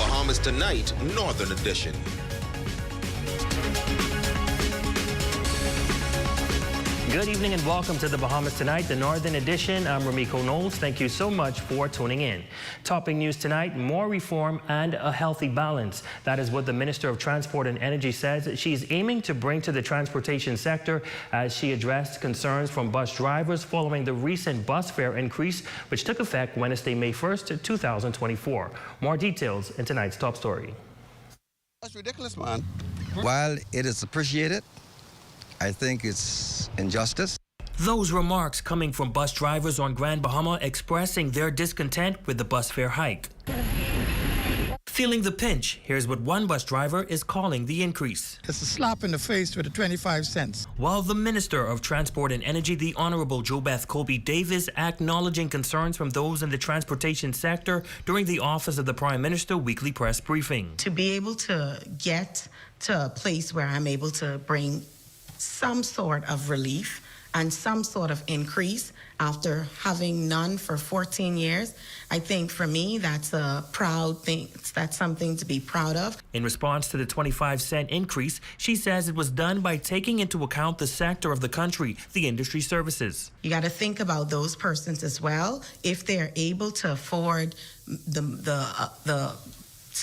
Bahamas Tonight, Northern Edition. Good evening and welcome to the Bahamas Tonight, the Northern Edition. I'm Ramiko Knowles. Thank you so much for tuning in. Topping news tonight, more reform and a healthy balance. That is what the Minister of Transport and Energy says she's aiming to bring to the transportation sector as she addressed concerns from bus drivers following the recent bus fare increase, which took effect Wednesday, May 1st, 2024. More details in tonight's top story. That's ridiculous, man. While it is appreciated, I think it's injustice. Those remarks coming from bus drivers on Grand Bahama expressing their discontent with the bus fare hike. Feeling the pinch, here's what one bus driver is calling the increase. It's a slap in the face with the 25 cents. While the Minister of Transport and Energy, the Honorable JoBeth Colby Davis, acknowledging concerns from those in the transportation sector during the Office of the Prime Minister weekly press briefing. To be able to get to a place where I'm able to bring some sort of relief and some sort of increase after having none for 14 years. I think for me, that's a proud thing. That's something to be proud of. In response to the 25-cent increase, she says it was done by taking into account the sector of the country, the industry services. You got to think about those persons as well. If they're able to afford the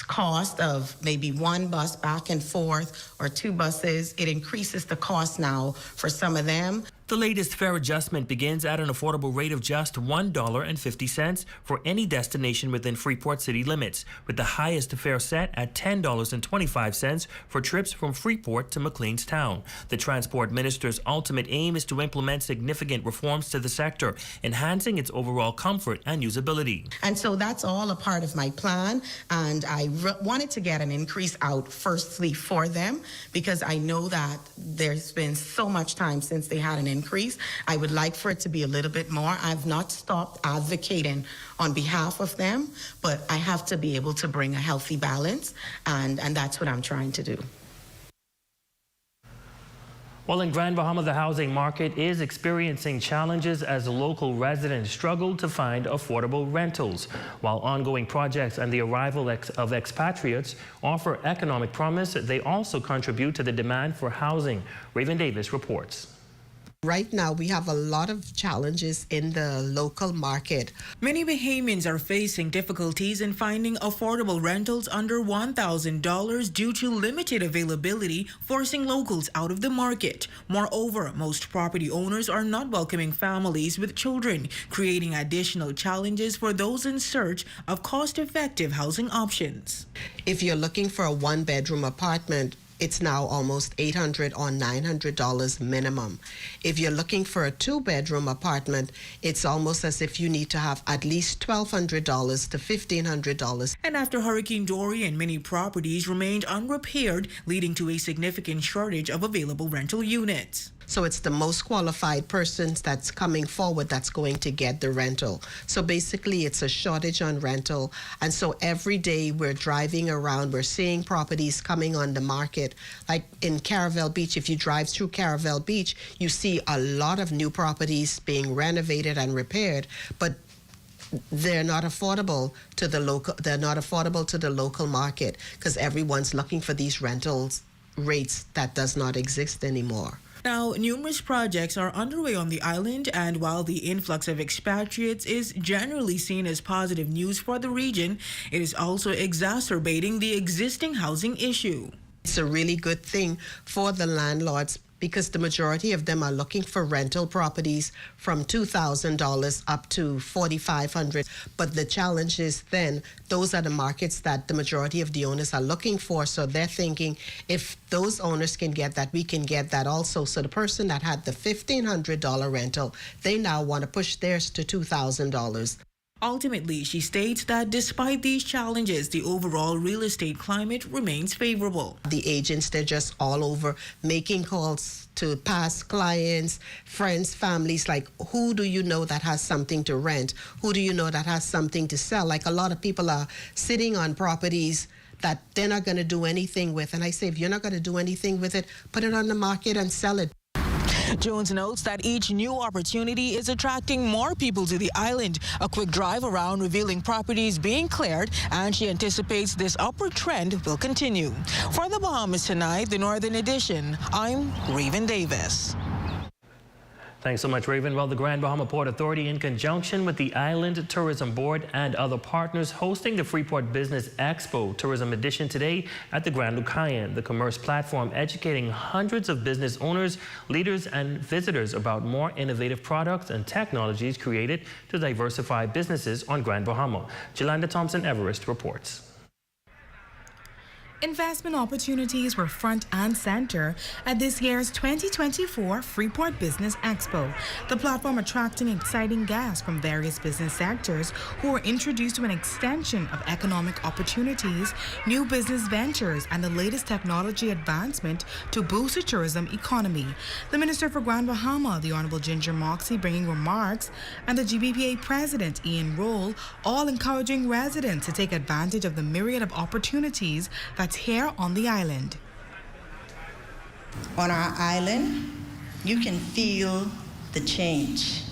cost of maybe one bus back and forth or two buses, it increases the cost now for some of them. The latest fare adjustment begins at an affordable rate of just $1.50 for any destination within Freeport city limits, with the highest fare set at $10.25 for trips from Freeport to McLeanstown. The Transport Minister's ultimate aim is to implement significant reforms to the sector, enhancing its overall comfort and usability. And so that's all a part of my plan, and I wanted to get an increase out firstly for them because I know that there's been so much time since they had an increase. I would like for it to be a little bit more. I've not stopped advocating on behalf of them, but I have to be able to bring a healthy balance, and that's what I'm trying to do. Well, in Grand Bahama, the housing market is experiencing challenges as local residents struggle to find affordable rentals, while ongoing projects and the arrival of expatriates offer economic promise. They also contribute to the demand for housing. Raven Davis reports. Right now, we have a lot of challenges in the local market. Many Bahamians are facing difficulties in finding affordable rentals under $1,000 due to limited availability, forcing locals out of the market. Moreover, most property owners are not welcoming families with children, creating additional challenges for those in search of cost-effective housing options. If you're looking for a one-bedroom apartment, it's now almost $800 or $900 minimum. If you're looking for a two-bedroom apartment, it's almost as if you need to have at least $1,200 to $1,500. And after Hurricane Dorian, many properties remained unrepaired, leading to a significant shortage of available rental units. So it's the most qualified persons that's coming forward that's going to get the rental. So basically it's a shortage on rental. And so every day we're driving around, we're seeing properties coming on the market. Like in Caravel Beach, if you drive through Caravel Beach, you see a lot of new properties being renovated and repaired, but they're not affordable to the local market because everyone's looking for these rentals rates that does not exist anymore. Now, numerous projects are underway on the island, and while the influx of expatriates is generally seen as positive news for the region, it is also exacerbating the existing housing issue. It's a really good thing for the landlords because the majority of them are looking for rental properties from $2,000 up to $4,500. But the challenge is then those are the markets that the majority of the owners are looking for. So they're thinking if those owners can get that, we can get that also. So the person that had the $1,500 rental, they now want to push theirs to $2,000. Ultimately, she states that despite these challenges, the overall real estate climate remains favorable. The agents, they're just all over making calls to past clients, friends, families, like who do you know that has something to rent? Who do you know that has something to sell? Like a lot of people are sitting on properties that they're not going to do anything with. And I say, if you're not going to do anything with it, put it on the market and sell it. Jones notes that each new opportunity is attracting more people to the island. A quick drive around revealing properties being cleared, and she anticipates this upward trend will continue. For the Bahamas Tonight, the Northern Edition, I'm Raven Davis. Thanks so much, Raven. Well, the Grand Bahama Port Authority, in conjunction with the Island Tourism Board and other partners, hosting the Freeport Business Expo Tourism Edition today at the Grand Lucayan, the commerce platform educating hundreds of business owners, leaders, and visitors about more innovative products and technologies created to diversify businesses on Grand Bahama. Jolanda Thompson-Everest reports. Investment opportunities were front and center at this year's 2024 Freeport Business Expo. The platform attracting exciting guests from various business sectors who were introduced to an extension of economic opportunities, new business ventures, and the latest technology advancement to boost the tourism economy. The Minister for Grand Bahama, the Honorable Ginger Moxie, bringing remarks, and the GBPA President, Ian Roll, all encouraging residents to take advantage of the myriad of opportunities that here on the island. On our island, you can feel the change,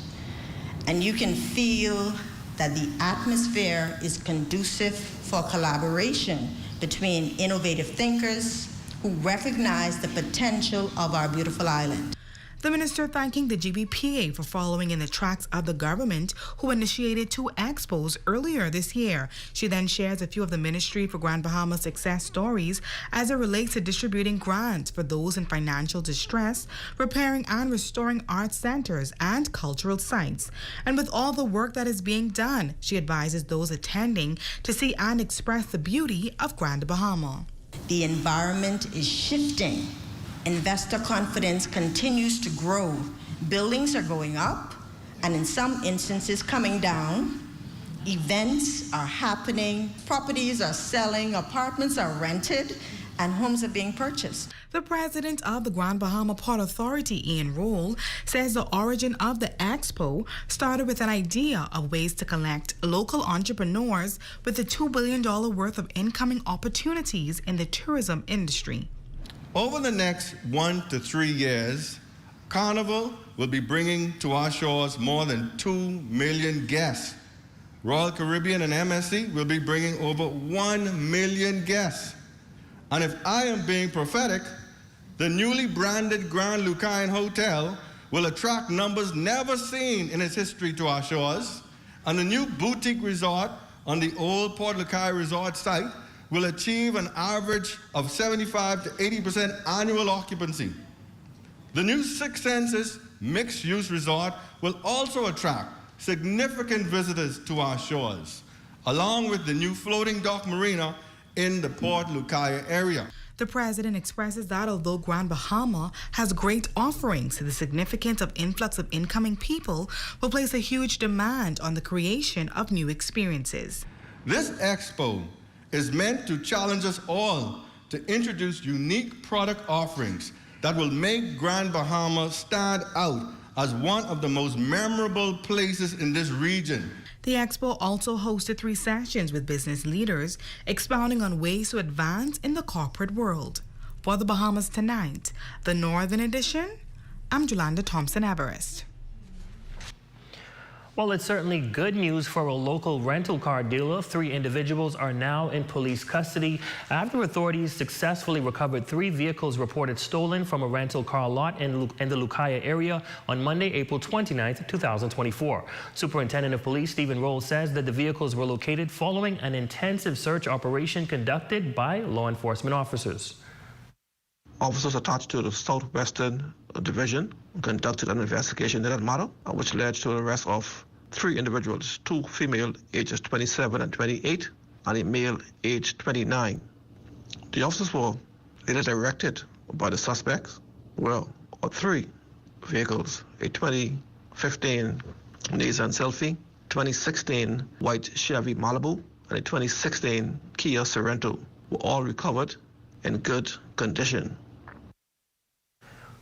and you can feel that the atmosphere is conducive for collaboration between innovative thinkers who recognize the potential of our beautiful island. The minister thanking the GBPA for following in the tracks of the government, who initiated 2 expos earlier this year. She then shares a few of the Ministry for Grand Bahama success stories as it relates to distributing grants for those in financial distress, repairing and restoring art centers and cultural sites. And with all the work that is being done, she advises those attending to see and express the beauty of Grand Bahama. The environment is shifting. Investor confidence continues to grow. Buildings are going up, and in some instances coming down. Events are happening, properties are selling, apartments are rented, and homes are being purchased. The president of the Grand Bahama Port Authority, Ian Roll, says the origin of the expo started with an idea of ways to connect local entrepreneurs with the $2 billion worth of incoming opportunities in the tourism industry. Over the next 1 to 3 years, Carnival will be bringing to our shores more than 2 million guests. Royal Caribbean and MSC will be bringing over 1 million guests. And if I am being prophetic, the newly branded Grand Lucayan Hotel will attract numbers never seen in its history to our shores, and the new boutique resort on the old Port Lucayan Resort site will achieve an average of 75 to 80% annual occupancy. The new Six Senses mixed-use resort will also attract significant visitors to our shores, along with the new floating dock marina in the Port Lucayan area. The president expresses that although Grand Bahama has great offerings, the significance of influx of incoming people will place a huge demand on the creation of new experiences. This expo is meant to challenge us all to introduce unique product offerings that will make Grand Bahama stand out as one of the most memorable places in this region. The expo also hosted 3 sessions with business leaders expounding on ways to advance in the corporate world. For the Bahamas Tonight, the Northern Edition, I'm Jolanda Thompson-Everest. Well, it's certainly good news for a local rental car dealer. 3 individuals are now in police custody after authorities successfully recovered 3 vehicles reported stolen from a rental car lot in the Lucayan area on Monday, April 29, 2024. Superintendent of Police Stephen Roll says that the vehicles were located following an intensive search operation conducted by law enforcement officers. Officers attached to the Southwestern Division conducted an investigation in that matter, which led to the arrest of 3 individuals, 2 female ages 27 and 28, and a male aged 29. The officers were later directed by the suspects, 3 vehicles, a 2015 Nissan Selfie, 2016 white Chevy Malibu, and a 2016 Kia Sorento were all recovered in good condition.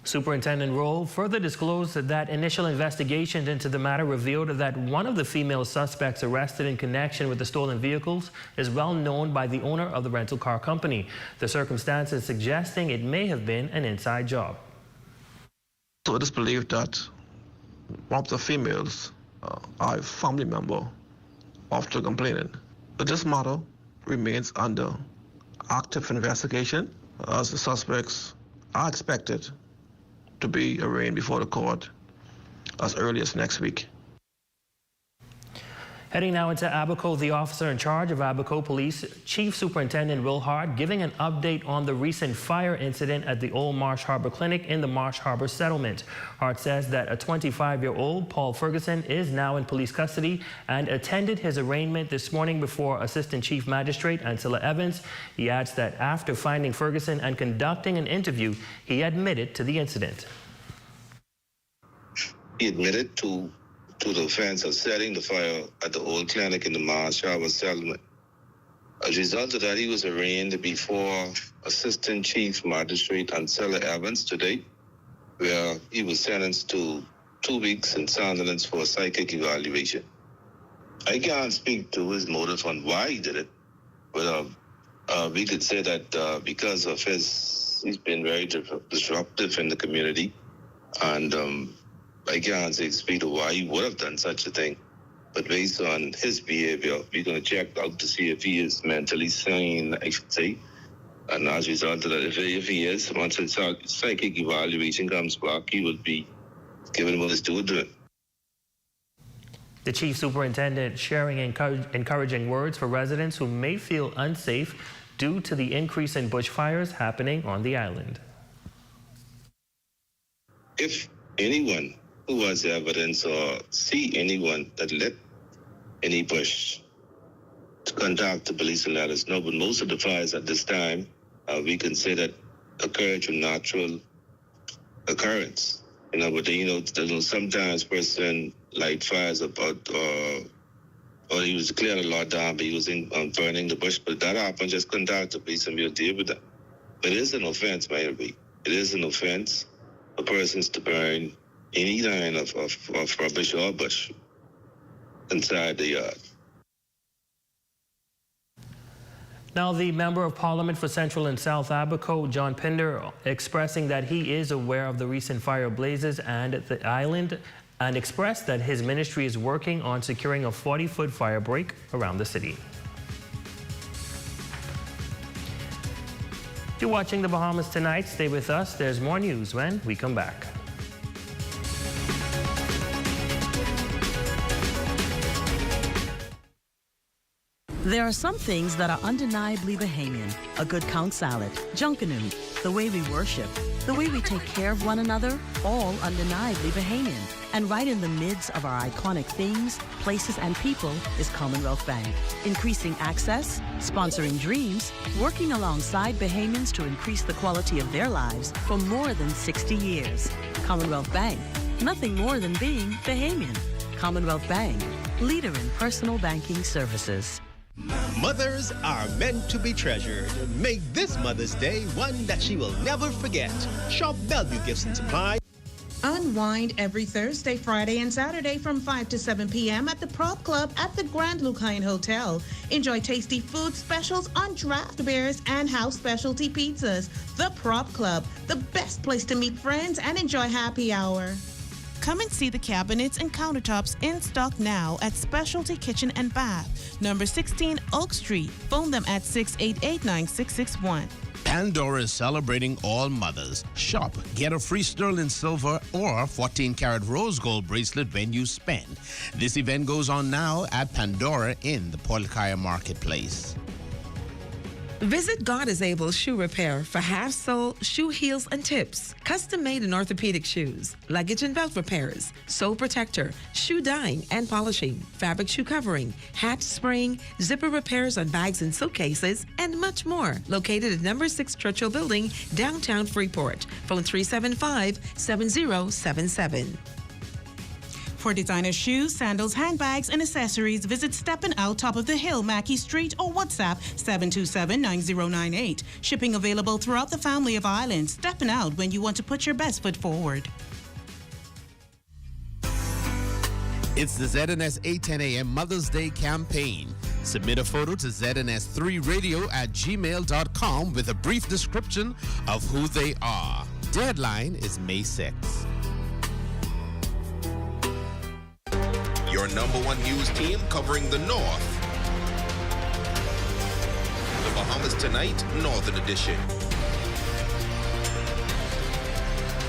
Superintendent Roll further disclosed that initial investigations into the matter revealed that one of the female suspects arrested in connection with the stolen vehicles is well known by the owner of the rental car company. The circumstances suggesting it may have been an inside job. So it is believed that one of the females are a family member of the complainant. But this matter remains under active investigation as the suspects are expected to be arraigned before the court as early as next week. Heading now into Abaco, the officer in charge of Abaco Police, Chief Superintendent Will Hart, giving an update on the recent fire incident at the Old Marsh Harbor Clinic in the Marsh Harbor settlement. Hart says that a 25-year-old, Paul Ferguson, is now in police custody and attended his arraignment this morning before Assistant Chief Magistrate Ancilla Evans. He adds that after finding Ferguson and conducting an interview, he admitted to the incident. He admitted to the offense of setting the fire at the old clinic in the Marsh Harbor settlement. As a result of that, he was arraigned before Assistant Chief Magistrate Ancilla Evans today, where he was sentenced to 2 weeks in Sunderland for a psychic evaluation. I can't speak to his motive on why he did it, but we could say that because of he's been very disruptive in the community, and I can't speak to why he would have done such a thing, but based on his behavior, we're going to check out to see if he is mentally sane, I should say. And as a result of that, if he is, once his psychic evaluation comes back, he will be given what is due to him. The Chief Superintendent sharing encouraging words for residents who may feel unsafe due to the increase in bushfires happening on the island. If anyone who has evidence or see anyone that lit any bush, to contact the police and let us know. But most of the fires at this time, we can say that occurred through natural occurrence. But sometimes person light fires about, or he was clearing a lot down, but he was burning the bush. But that happened, just contact the police and we'll deal with that. But it is an offense, maybe. It is an offense for persons to burn any kind of rubbish or bush inside the yard. Now, the Member of Parliament for Central and South Abaco, John Pinder, expressing that he is aware of the recent fire blazes and the island, and expressed that his ministry is working on securing a 40-foot fire break around the city. You're watching the Bahamas Tonight. Stay with us. There's more news when we come back. There are some things that are undeniably Bahamian. A good count salad, junkanoo, the way we worship, the way we take care of one another, all undeniably Bahamian. And right in the midst of our iconic things, places, and people is Commonwealth Bank. Increasing access, sponsoring dreams, working alongside Bahamians to increase the quality of their lives for more than 60 years. Commonwealth Bank, nothing more than being Bahamian. Commonwealth Bank, leader in personal banking services. Mothers are meant to be treasured. Make this Mother's Day one that she will never forget. Shop Bellevue Gifts and Supply. Unwind every Thursday, Friday, and Saturday from 5 to 7 p.m. at the Prop Club at the Grand Lucine Hotel. Enjoy tasty food specials on draft beers and house specialty pizzas. The Prop Club, the best place to meet friends and enjoy happy hour. Come and see the cabinets and countertops in stock now at Specialty Kitchen and Bath, number 16 Oak Street. Phone them at 688-9661. Pandora is celebrating all mothers. Shop, get a free sterling silver or 14-karat rose gold bracelet when you spend. This event goes on now at Pandora in the Port Kaya Marketplace. Visit God is Able Shoe Repair for half-sole, shoe heels, and tips. Custom-made in orthopedic shoes, luggage and belt repairs, sole protector, shoe dyeing and polishing, fabric shoe covering, hat spraying, zipper repairs on bags and suitcases, and much more. Located at number 6 Churchill Building, downtown Freeport. Phone 375-7077. For designer shoes, sandals, handbags, and accessories, visit Steppin' Out, top of the hill, Mackey Street, or WhatsApp 727-9098. Shipping available throughout the family of islands. Steppin' Out when you want to put your best foot forward. It's the ZNS 810 AM Mother's Day campaign. Submit a photo to zns3radio@gmail.com with a brief description of who they are. Deadline is May 6th. your #1 news team covering the North. The Bahamas Tonight, Northern Edition.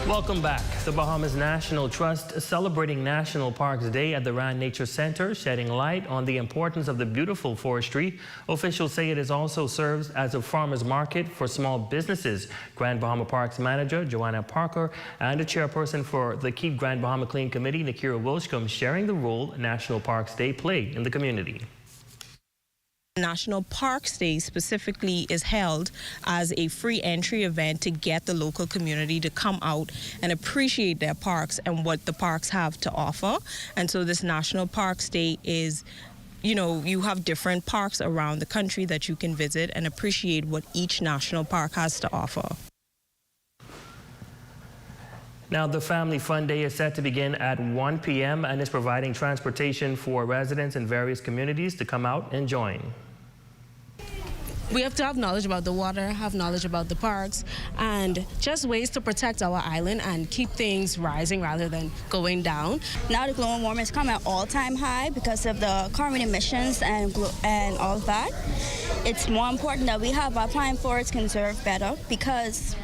Welcome back. The Bahamas National Trust celebrating National Parks Day at the Rand Nature Center, shedding light on the importance of the beautiful forestry. Officials say it also serves as a farmer's market for small businesses. Grand Bahama Parks Manager Joanna Parker and the chairperson for the Keep Grand Bahama Clean Committee, Nakira Wilshcombe, sharing the role National Parks Day play in the community. National Parks Day specifically is held as a free entry event to get the local community to come out and appreciate their parks and what the parks have to offer. And so this National Parks Day is, you have different parks around the country that you can visit and appreciate what each national park has to offer. Now, the Family Fun Day is set to begin at 1 p.m. and is providing transportation for residents in various communities to come out and join. We have to have knowledge about the water, have knowledge about the parks, and just ways to protect our island and keep things rising rather than going down. Now the global warming has come at all-time high because of the carbon emissions and all of that. It's more important that we have our pine forests conserved better because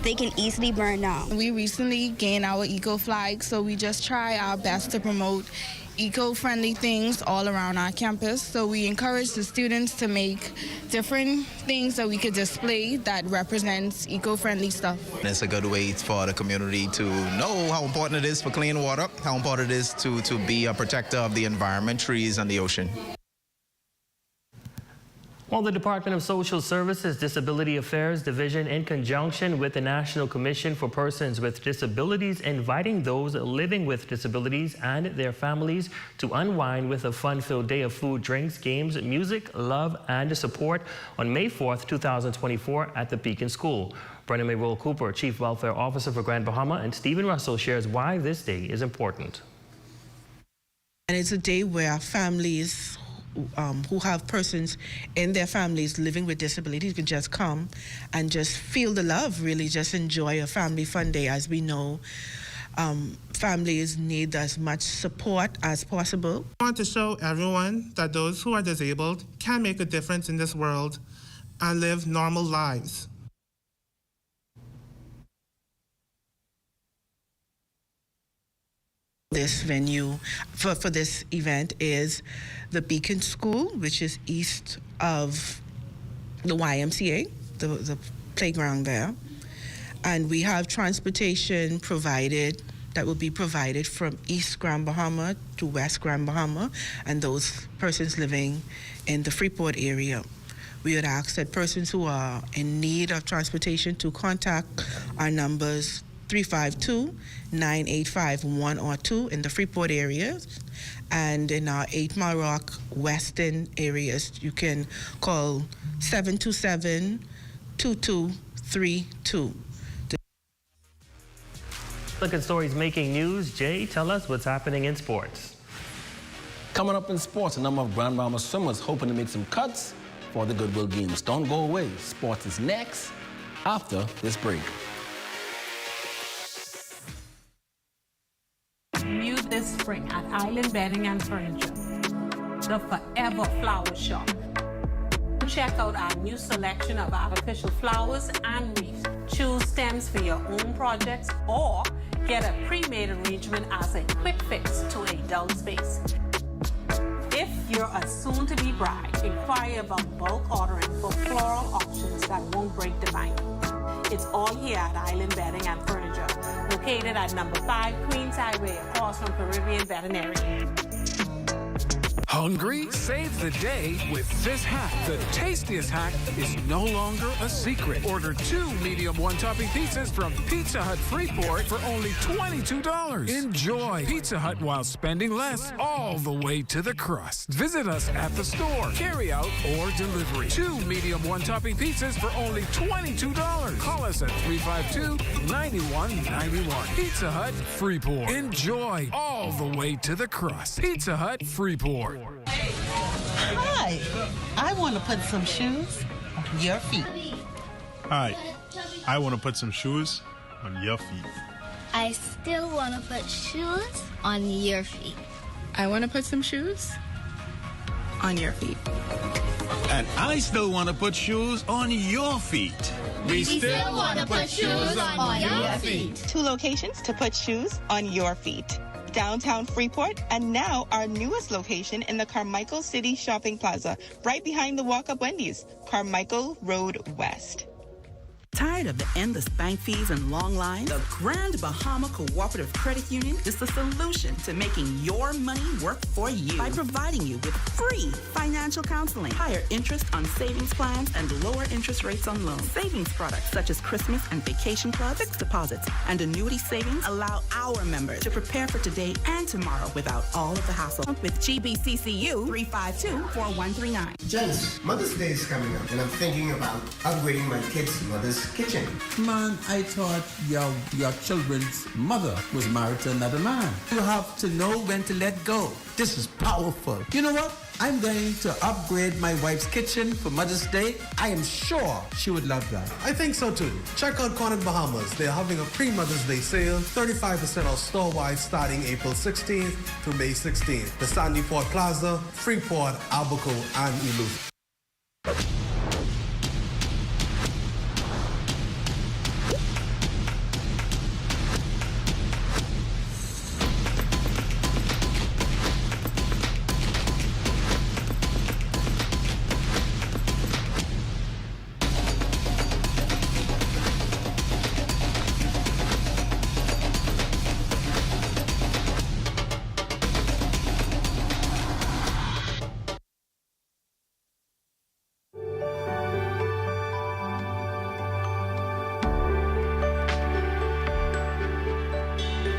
they can easily burn down. We recently gained our eco flag, so we just try our best to promote eco-friendly things all around our campus. So we encourage the students to make different things that we could display that represents eco-friendly stuff. It's a good way for the community to know how important it is for clean water, how important it is to be a protector of the environment, trees, and the ocean. Well, the Department of Social Services Disability Affairs Division, in conjunction with the National Commission for Persons with Disabilities, inviting those living with disabilities and their families to unwind with a fun-filled day of food, drinks, games, music, love, and support on May 4th, 2024 at the Beacon School. Brennan May Cooper, Chief Welfare Officer for Grand Bahama, and Stephen Russell shares why this day is important. And it's a day where families who have persons in their families living with disabilities can just come and just feel the love, really just enjoy a family fun day. As we know, families need as much support as possible. I want to show everyone that those who are disabled can make a difference in this world and live normal lives. This venue for this event is the Beacon School, which is east of the YMCA, the playground there. And we have transportation provided that will be provided from East Grand Bahama to West Grand Bahama and those persons living in the Freeport area. We would ask that persons who are in need of transportation to contact our numbers 352-985-102 in the Freeport areas, and in our 8 Mile Rock Western areas, you can call 727-2232. Look at stories making news. Jay, tell us what's happening in sports. Coming up in sports, a number of Grand Bahama swimmers hoping to make some cuts for the Goodwill Games. Don't go away. Sports is next after this break. New this spring at Island Bedding and Furniture, the Forever Flower Shop. Check out our new selection of artificial flowers and wreaths. Choose stems for your own projects or get a pre-made arrangement as a quick fix to a dull space. If you're a soon-to-be bride, inquire about bulk ordering for floral options that won't break the bank. It's all here at Island Bedding and Furniture, located at number 5 Queens Highway, across from Caribbean Veterinary. Hungry? Save the day with this hack. The tastiest hack is no longer a secret. Order 2 medium one-topping pizzas from Pizza Hut Freeport for only $22. Enjoy Pizza Hut while spending less all the way to the crust. Visit us at the store, carry out, or delivery. 2 medium one-topping pizzas for only $22. Call us at 352-9191. Pizza Hut Freeport. Enjoy all the way to the crust. Pizza Hut Freeport. Hi, I want to put some shoes on your feet. Hi, I want to put some shoes on your feet. I still want to put shoes on your feet. I want to put some shoes on your feet. And I still want to put shoes on your feet. We still want to put shoes on your feet. 2 locations to put shoes on your feet. Downtown Freeport, and now our newest location in the Carmichael City Shopping Plaza, right behind the Walk Up Wendy's, Carmichael Road West. Tired of the endless bank fees and long lines? The Grand Bahama Cooperative Credit Union is the solution to making your money work for you by providing you with free financial counseling, higher interest on savings plans, and lower interest rates on loans. Savings products such as Christmas and Vacation Club, fixed deposits, and annuity savings allow our members to prepare for today and tomorrow without all of the hassle. With GBCCU 352-4139. Gents, Mother's Day is coming up, and I'm thinking about upgrading my kids' mother's kitchen. Man, I thought your children's mother was married to another man. You have to know when to let go. This is powerful. You know what? I'm going to upgrade my wife's kitchen for Mother's Day. I am sure she would love that. I think so too. Check out Cornet Bahamas. They're having a pre-Mother's Day sale, 35% off store-wide starting April 16th through May 16th. The Sandy Port Plaza, Freeport, Abaco, and Ilu.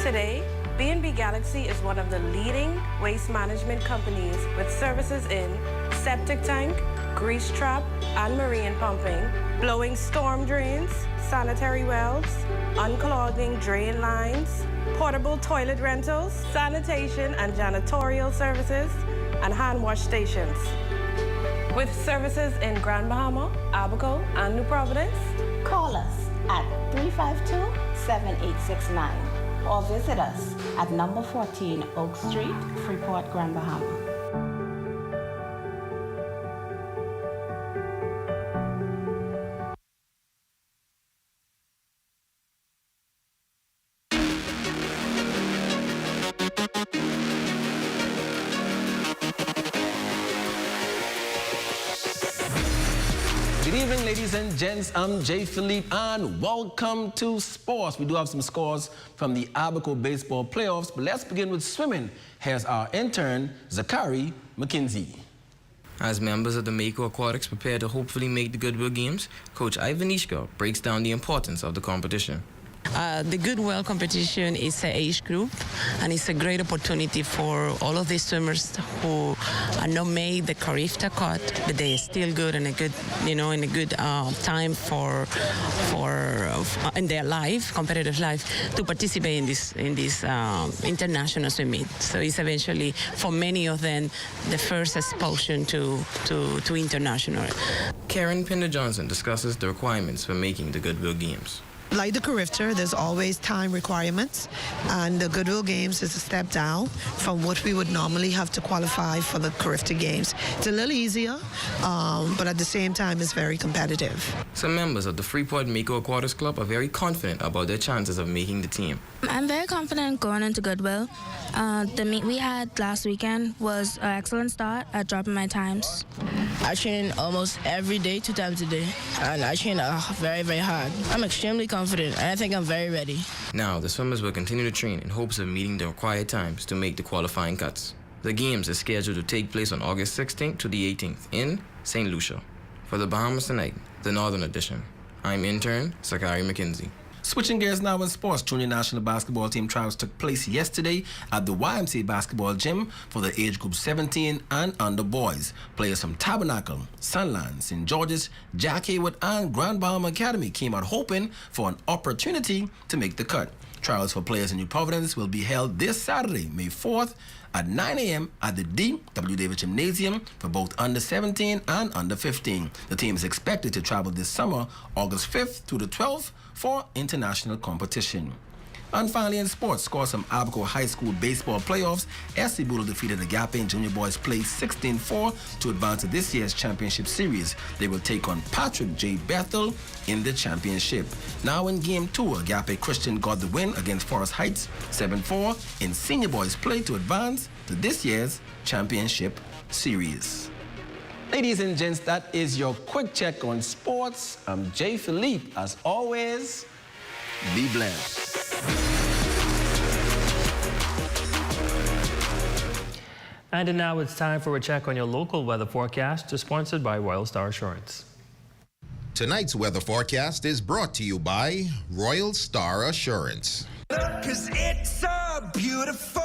Today, B&B Galaxy is one of the leading waste management companies with services in septic tank, grease trap, and marine pumping, blowing storm drains, sanitary wells, unclogging drain lines, portable toilet rentals, sanitation and janitorial services, and hand wash stations. With services in Grand Bahama, Abaco, and New Providence, call us at 352-7869 or visit us at number 14 Oak Street, Freeport, Grand Bahama. Good evening, ladies and gents. I'm Jay Philippe, and welcome to sports. We do have some scores from the Abaco baseball playoffs, but let's begin with swimming. Here's our intern, Zachary McKinsey. As members of the Mako Aquatics prepare to hopefully make the Goodwill Games, Coach Ivan Ishka breaks down the importance of the competition. The Goodwill competition is an age group, and it's a great opportunity for all of these swimmers who are not made the Carifta cut, but they are still good and a good, in a good time for in their life, competitive life, to participate in this international swim meet. So it's eventually for many of them the first exposure to international. Karen Pinder Johnson discusses the requirements for making the Goodwill Games. Like the Carifta, there's always time requirements, and the Goodwill Games is a step down from what we would normally have to qualify for the Carifta Games. It's a little easier, but at the same time, it's very competitive. Some members of the Freeport Mako Aquatics Club are very confident about their chances of making the team. I'm very confident going into Goodwill. The meet we had last weekend was an excellent start at dropping my times. I train almost every day, 2 times a day, and I train very, very hard. I'm extremely confident, and I think I'm very ready. Now, the swimmers will continue to train in hopes of meeting the required times to make the qualifying cuts. The games are scheduled to take place on August 16th to the 18th in St. Lucia. For the Bahamas Tonight, the Northern Edition, I'm intern Zachary McKinsey. Switching gears now in sports, Junior National Basketball Team trials took place yesterday at the YMCA Basketball Gym for the age group 17 and under boys. Players from Tabernacle, Sunland, St. George's, Jack Haywood, and Grand Bahama Academy came out hoping for an opportunity to make the cut. Trials for players in New Providence will be held this Saturday, May 4th, at 9 a.m. at the D.W. Davis Gymnasium for both under 17 and under 15. The team is expected to travel this summer, August 5th through the 12th, for international competition. And finally in sports, scores from Abaco High School baseball playoffs. SC Boodle defeated the Gap-In Junior Boys Play 16-4 to advance to this year's championship series. They will take on Patrick J. Bethel in the championship. Now in Game 2, Agape Christian got the win against Forest Heights 7-4 in senior boys play to advance to this year's championship series. Ladies and gents, that is your quick check on sports. I'm Jay Philippe. As always, be blessed. And now it's time for a check on your local weather forecast, sponsored by Royal Star Assurance. Tonight's weather forecast is brought to you by Royal Star Assurance. 'Cause it's so beautiful.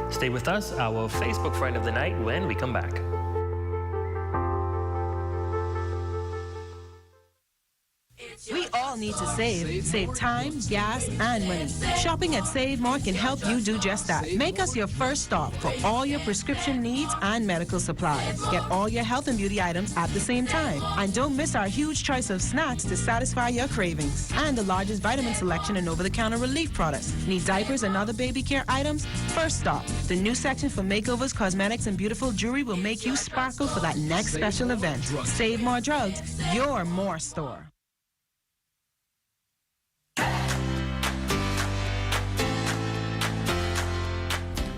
Stay with us, our Facebook friend of the night, when we come back. We all need to save. Save time, gas, and money. Shopping at Save More can help you do just that. Make us your first stop for all your prescription needs and medical supplies. Get all your health and beauty items at the same time. And don't miss our huge choice of snacks to satisfy your cravings. And the largest vitamin selection and over-the-counter relief products. Need diapers and other baby care items? First stop. The new section for makeovers, cosmetics, and beautiful jewelry will make you sparkle for that next special event. Save More Drugs, your more store.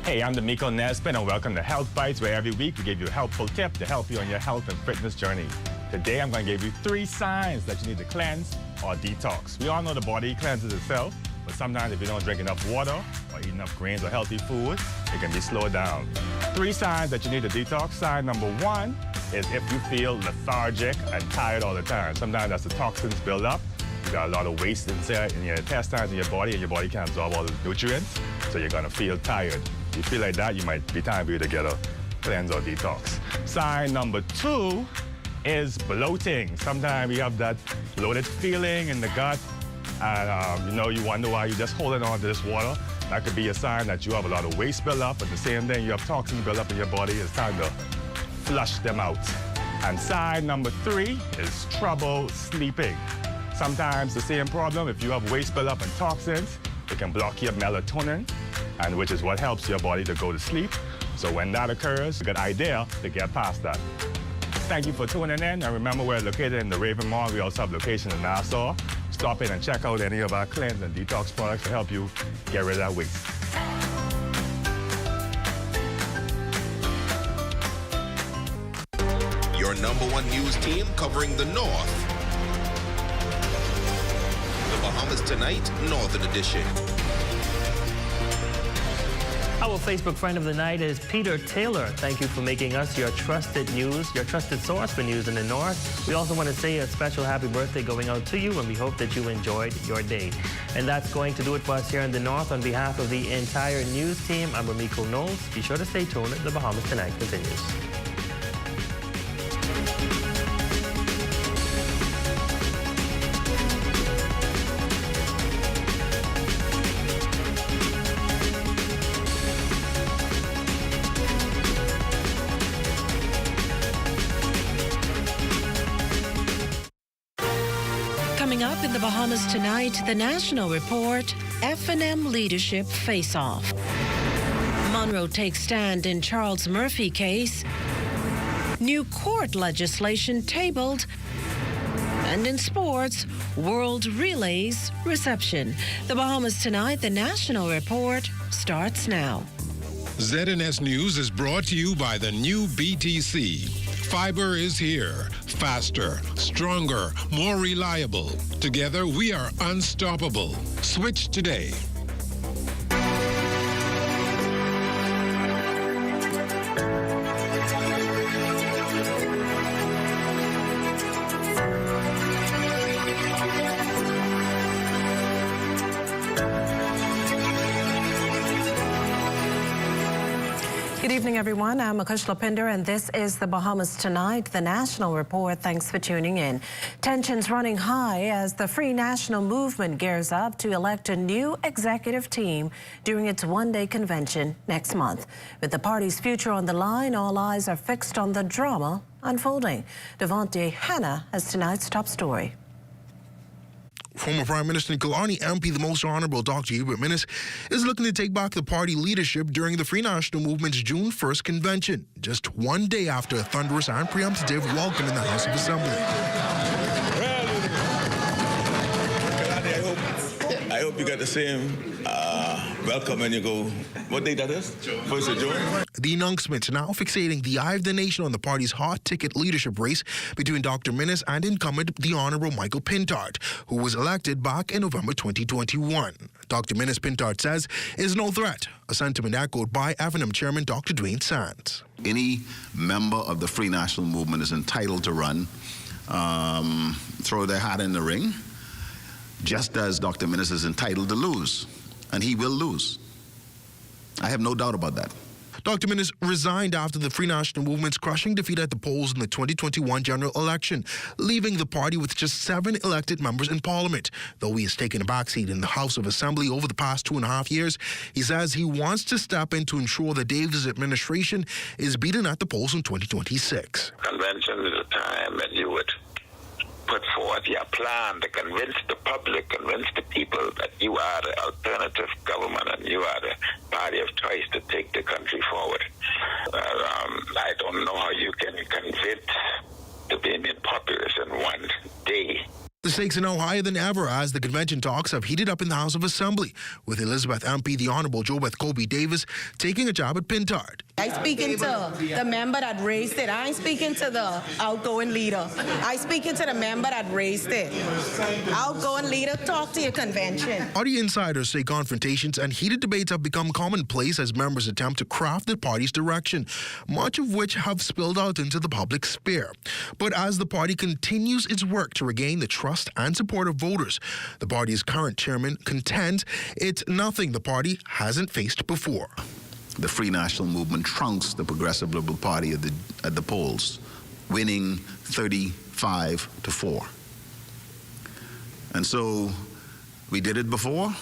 Hey, I'm D'Amico Nesbitt, and welcome to Health Bites, where every week we give you a helpful tip to help you on your health and fitness journey. Today, I'm going to give you 3 signs that you need to cleanse or detox. We all know the body cleanses itself, but sometimes if you don't drink enough water or eat enough grains or healthy food, it can be slowed down. 3 signs that you need to detox. Sign number 1 is if you feel lethargic and tired all the time. Sometimes that's the toxins build up. You got a lot of waste inside in your intestines in your body, and your body can't absorb all the nutrients, so you're gonna feel tired. If you feel like that, you might be time for you to get a cleanse or detox. Sign number 2 is bloating. Sometimes you have that bloated feeling in the gut, and you wonder why you're just holding on to this water. That could be a sign that you have a lot of waste build up, but the same thing, you have toxins build up in your body. It's time to flush them out. And sign number 3 is trouble sleeping. Sometimes the same problem, if you have waste build up and toxins, it can block your melatonin, and which is what helps your body to go to sleep. So when that occurs, it's a good idea to get past that. Thank you for tuning in, and remember we're located in the Raven Mall. We also have locations in Nassau. Stop in and check out any of our cleanse and detox products to help you get rid of that waste. Your #1 news team covering the North. The Bahamas Tonight, Northern Edition. Our Facebook friend of the night is Peter Taylor. Thank you for making us your trusted news, your trusted source for news in the North. We also want to say a special happy birthday going out to you, and we hope that you enjoyed your day. And that's going to do it for us here in the North. On behalf of the entire news team, I'm Ramiko Knowles. Be sure to stay tuned. The Bahamas Tonight continues. Coming up in the Bahamas Tonight, the National Report, F&M Leadership Face-Off. Monroe takes stand in Charles Murphy case. New court legislation tabled. And in sports, World Relays reception. The Bahamas Tonight, the National Report, starts now. ZNS News is brought to you by the new BTC. Fiber is here. Faster, stronger, more reliable. Together, we are unstoppable. Switch today. Good evening, everyone. I'm Akush Lopinder, and this is the Bahamas Tonight, the National Report. Thanks for tuning in. Tensions running high as the Free National Movement gears up to elect a new executive team during its one-day convention next month. With the party's future on the line, all eyes are fixed on the drama unfolding. Devontae Hanna has tonight's top story. Former Prime Minister and Killarney MP, the Most Honourable Dr. Hubert Minnis, is looking to take back the party leadership during the Free National Movement's June 1st convention, just one day after a thunderous and preemptive welcome in the House of Assembly. I hope you got the same welcome when you go. What day that is? 1st of June. The announcement now fixating the eye of the nation on the party's hot ticket leadership race between Dr. Minnis and incumbent the Honourable Michael Pintard, who was elected back in November 2021. Dr. Minnis, Pintard says, is no threat, a sentiment echoed by F&M Chairman Dr. Dwayne Sands. Any member of the Free National Movement is entitled to run, throw their hat in the ring, just as Dr. Minnis is entitled to lose, and he will lose. I have no doubt about that. Dr. Minnis resigned after the Free National Movement's crushing defeat at the polls in the 2021 general election, leaving the party with just 7 elected members in Parliament. Though he has taken a backseat in the House of Assembly over the past 2.5 years, he says he wants to step in to ensure the Davis administration is beaten at the polls in 2026. Convention is a time when you would put forth your plan to convince the public, convince the people that you are the alternative government and you are the party of choice to take the country forward. I don't know how you can convince to be made populous in one day. The stakes are now higher than ever as the convention talks have heated up in the House of Assembly, with Elizabeth MP, the Honourable Jobeth Kobe Davis, taking a jab at Pintard. I'm speaking to the member that raised it. I ain't speaking to the outgoing leader. I'm speaking to the member that raised it. Outgoing leader, talk to your convention. Party insiders say confrontations and heated debates have become commonplace as members attempt to craft the party's direction, much of which have spilled out into the public sphere. But as the party continues its work to regain the trust and support of voters, the party's current chairman contends it's nothing the party hasn't faced before. The Free National Movement trunks the Progressive Liberal Party at the polls, winning 35-4. And so we did it before.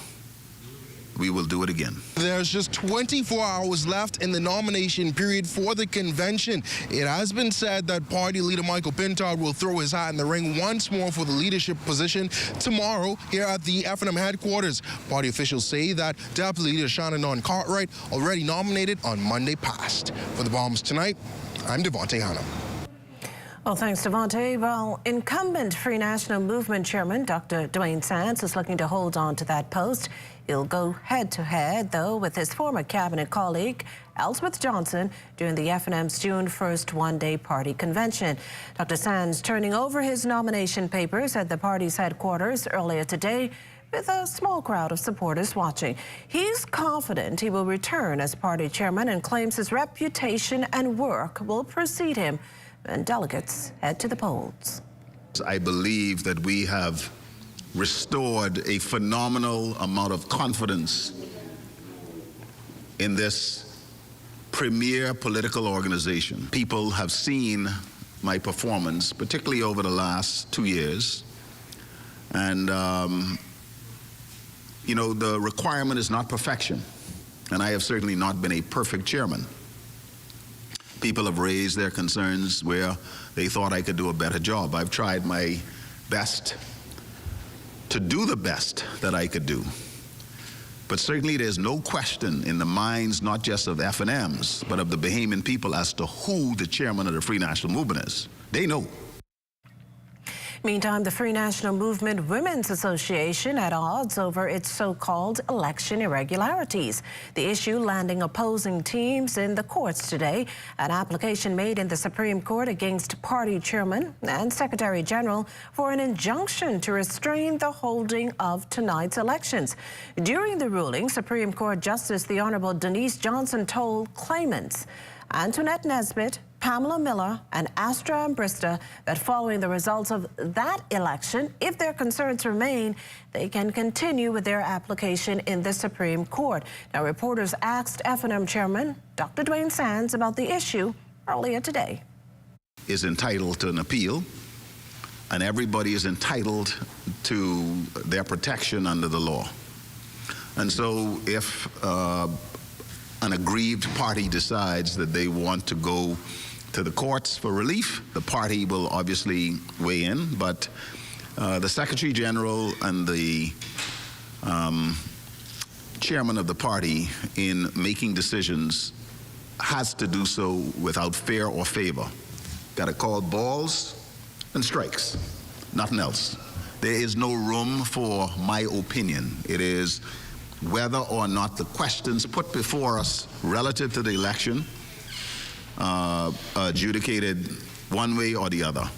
We will do it again. There's just 24 hours left in the nomination period for the convention. It has been said that party leader Michael Pintard will throw his hat in the ring once more for the leadership position tomorrow here at the F&M headquarters. Party officials say that Deputy Leader Shannon Cartwright already nominated on Monday past. For the Bahamas Tonight, I'm Devontae Hanna. Well, thanks, Devontae. Well, incumbent Free National Movement Chairman Dr. Dwayne Sands is looking to hold on to that post. He'll go head-to-head, though, with his former cabinet colleague, Ellsworth Johnson, during the F&M's June 1st one-day party convention. Dr. Sands turning over his nomination papers at the party's headquarters earlier today with a small crowd of supporters watching. He's confident he will return as party chairman and claims his reputation and work will precede him when delegates head to the polls. I believe that we have restored a phenomenal amount of confidence in this premier political organization. People have seen my performance, particularly over the last 2 years. And, you know, the requirement is not perfection. And I have certainly not been a perfect chairman. People have raised their concerns where they thought I could do a better job. I've tried my best to do the best that I could do. But certainly there's no question in the minds not just of F&Ms, but of the Bahamian people as to who the chairman of the Free National Movement is. They know. Meantime, the Free National Movement Women's Association at odds over its so-called election irregularities. The issue landing opposing teams in the courts today. An application made in the Supreme Court against party chairman and Secretary General for an injunction to restrain the holding of tonight's elections. During the ruling, Supreme Court Justice the Honorable Denise Johnson told claimants Antoinette Nesbitt, Pamela Miller, and Astra Ambrista that following the results of that election, if their concerns remain, they can continue with their application in the Supreme Court. Now, reporters asked F&M Chairman Dr. Dwayne Sands about the issue earlier today. Is entitled to an appeal, and everybody is entitled to their protection under the law. And so if an aggrieved party decides that they want to go to the courts for relief, the party will obviously weigh in, but the Secretary General and the chairman of the party in making decisions has to do so without fear or favor. Got to call balls and strikes, nothing else. There is no room for my opinion. It is whether or not the questions put before us relative to the election adjudicated one way or the other.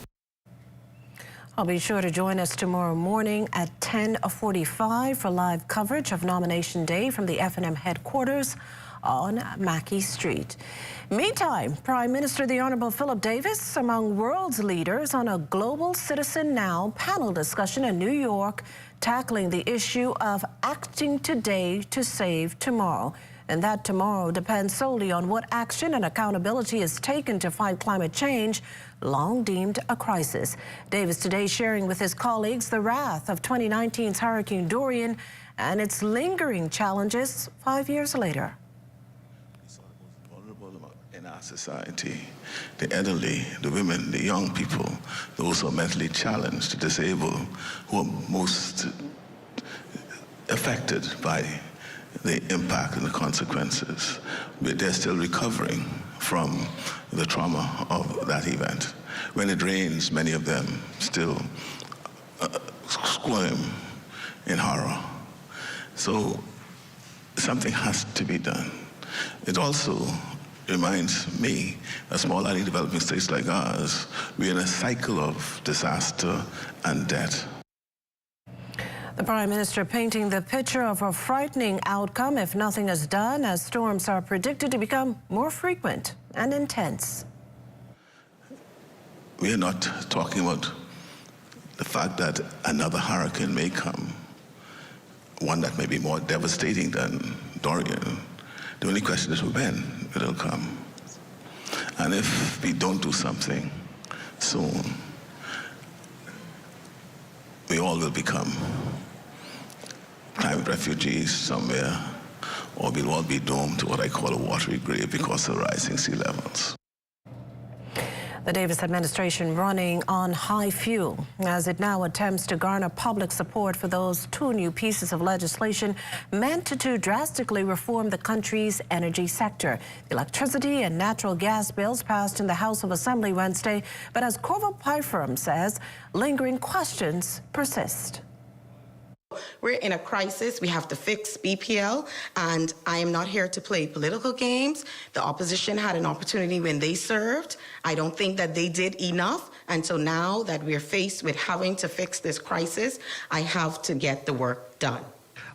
I'll be sure to join us tomorrow morning at 10:45 for live coverage of Nomination Day from the F&M headquarters on Mackey Street. Meantime, Prime Minister the Honorable Philip Davis among world's leaders on a Global Citizen Now panel discussion in New York tackling the issue of acting today to save tomorrow. And that tomorrow depends solely on what action and accountability is taken to fight climate change, long deemed a crisis. Davis today sharing with his colleagues the wrath of 2019's Hurricane Dorian and its lingering challenges 5 years later. In our society, the elderly, the women, the young people, those who are mentally challenged, the disabled, who are most affected by the impact and the consequences. They're still recovering from the trauma of that event. When it rains, many of them still squirm in horror. So something has to be done. It also reminds me that small island developing states like ours, we're in a cycle of disaster and debt. The Prime Minister painting the picture of a frightening outcome if nothing is done, as storms are predicted to become more frequent and intense. We are not talking about the fact that another hurricane may come, one that may be more devastating than Dorian. The only question is when it'll come. And if we don't do something soon, we all will become climate refugees somewhere, or we'll all be doomed to what I call a watery grave because of rising sea levels. The Davis administration running on high fuel as it now attempts to garner public support for those two new pieces of legislation meant to drastically reform the country's energy sector. The electricity and natural gas bills passed in the House of Assembly Wednesday, but as Corvo Pyfrom says, lingering questions persist. We're in a crisis. We have to fix BPL, and I am not here to play political games. The opposition had an opportunity when they served. I don't think that they did enough, and so now that we're faced with having to fix this crisis, I have to get the work done.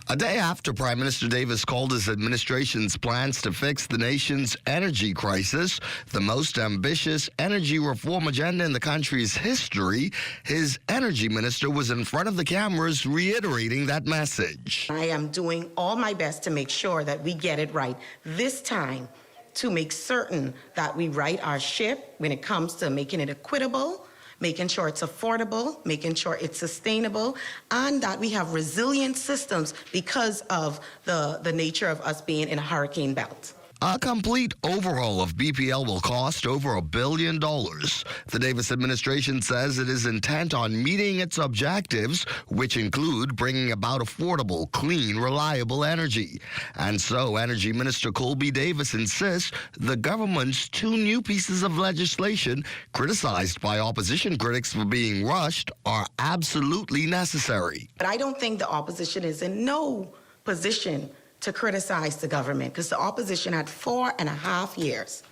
A day after Prime Minister Davis called his administration's plans to fix the nation's energy crisis the most ambitious energy reform agenda in the country's history, his energy minister was in front of the cameras reiterating that message. I am doing all my best to make sure that we get it right this time, to make certain that we right our ship when it comes to making it equitable, making sure it's affordable, making sure it's sustainable, and that we have resilient systems because of the nature of us being in a hurricane belt. A complete overhaul of BPL will cost over $1 billion. The Davis administration says it is intent on meeting its objectives, which include bringing about affordable, clean, reliable energy. And so Energy Minister Colby Davis insists the government's two new pieces of legislation, criticized by opposition critics for being rushed, are absolutely necessary. But I don't think the opposition is in no position to criticize the government, because the opposition had 4.5 years.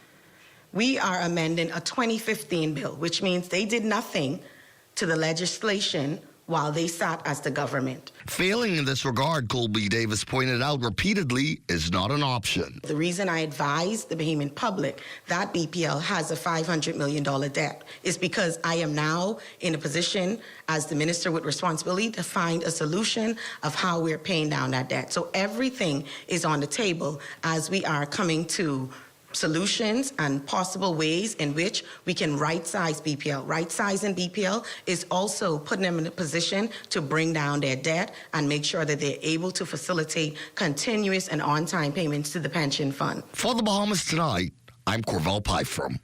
We are amending a 2015 bill, which means they did nothing to the legislation while they sat as the government. Failing in this regard, Colby Davis pointed out repeatedly, is not an option. The reason I advise the Bahamian public that BPL has a $500 million debt is because I am now in a position as the minister with responsibility to find a solution of how we're paying down that debt. So everything is on the table as we are coming to solutions and possible ways in which we can right-size BPL. Right-sizing BPL is also putting them in a position to bring down their debt and make sure that they're able to facilitate continuous and on-time payments to the pension fund. For the Bahamas Tonight, I'm Corval Pyfrom.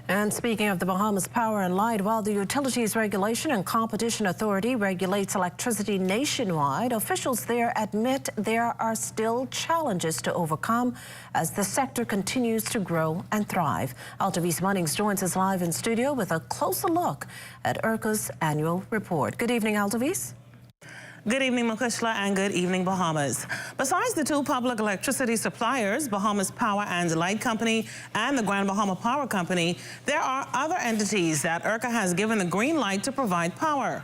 And speaking of the Bahamas Power and Light, while the Utilities Regulation and Competition Authority regulates electricity nationwide, officials there admit there are still challenges to overcome as the sector continues to grow and thrive. Altavis Munnings joins us live in studio with a closer look at ERCO's annual report. Good evening, Altavis. Good evening, Makushla, and good evening, Bahamas. Besides the two public electricity suppliers, Bahamas Power and Light Company and the Grand Bahama Power Company, there are other entities that ERCO has given the green light to provide power.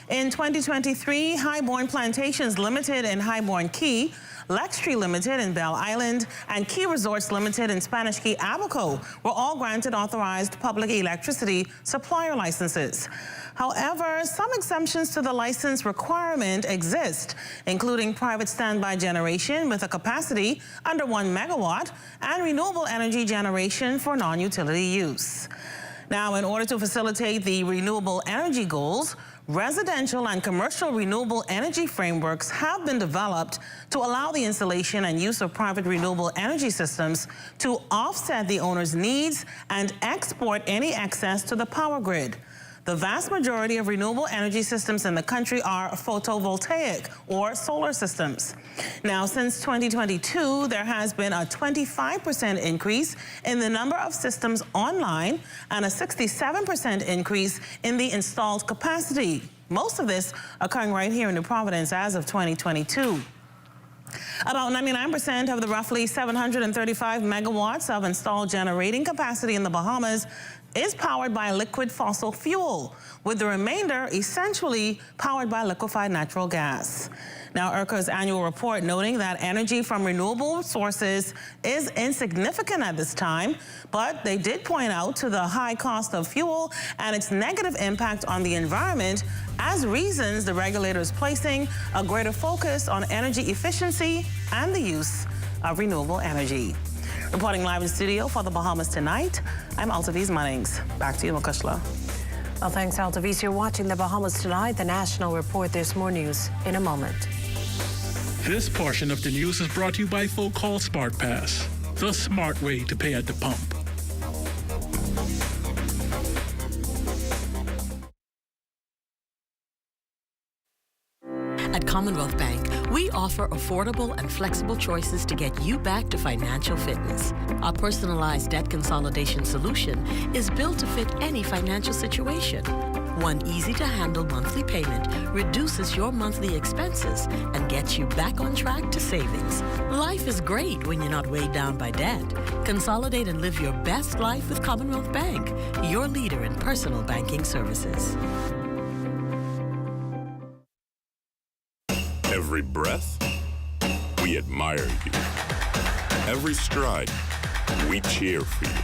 In 2023, Highborn Plantations Limited in Highborn Key, Lextree Limited in Belle Island, and Key Resorts Limited in Spanish Key, Abaco were all granted authorized public electricity supplier licenses. However, some exemptions to the license requirement exist, including private standby generation with a capacity under 1 megawatt and renewable energy generation for non-utility use. Now, in order to facilitate the renewable energy goals, residential and commercial renewable energy frameworks have been developed to allow the installation and use of private renewable energy systems to offset the owner's needs and export any excess to the power grid. The vast majority of renewable energy systems in the country are photovoltaic or solar systems. Now, since 2022, there has been a 25% increase in the number of systems online and a 67% increase in the installed capacity. Most of this occurring right here in New Providence as of 2022. About 99% of the roughly 735 megawatts of installed generating capacity in the Bahamas is powered by liquid fossil fuel, with the remainder essentially powered by liquefied natural gas. Now, ERCO's annual report noting that energy from renewable sources is insignificant at this time, but they did point out to the high cost of fuel and its negative impact on the environment as reasons the regulator is placing a greater focus on energy efficiency and the use of renewable energy. Reporting live in studio for the Bahamas Tonight, I'm Altavis Munnings. Back to you, Makushla. Well, thanks, Altavis. You're watching the Bahamas Tonight, the national report. There's more news in a moment. This portion of the news is brought to you by Folk Call Smart Pass, the smart way to pay at the pump. At Commonwealth Bank, we offer affordable and flexible choices to get you back to financial fitness. Our personalized debt consolidation solution is built to fit any financial situation. One easy-to-handle monthly payment reduces your monthly expenses and gets you back on track to savings. Life is great when you're not weighed down by debt. Consolidate and live your best life with Commonwealth Bank, your leader in personal banking services. Every breath, we admire you. Every stride, we cheer for you.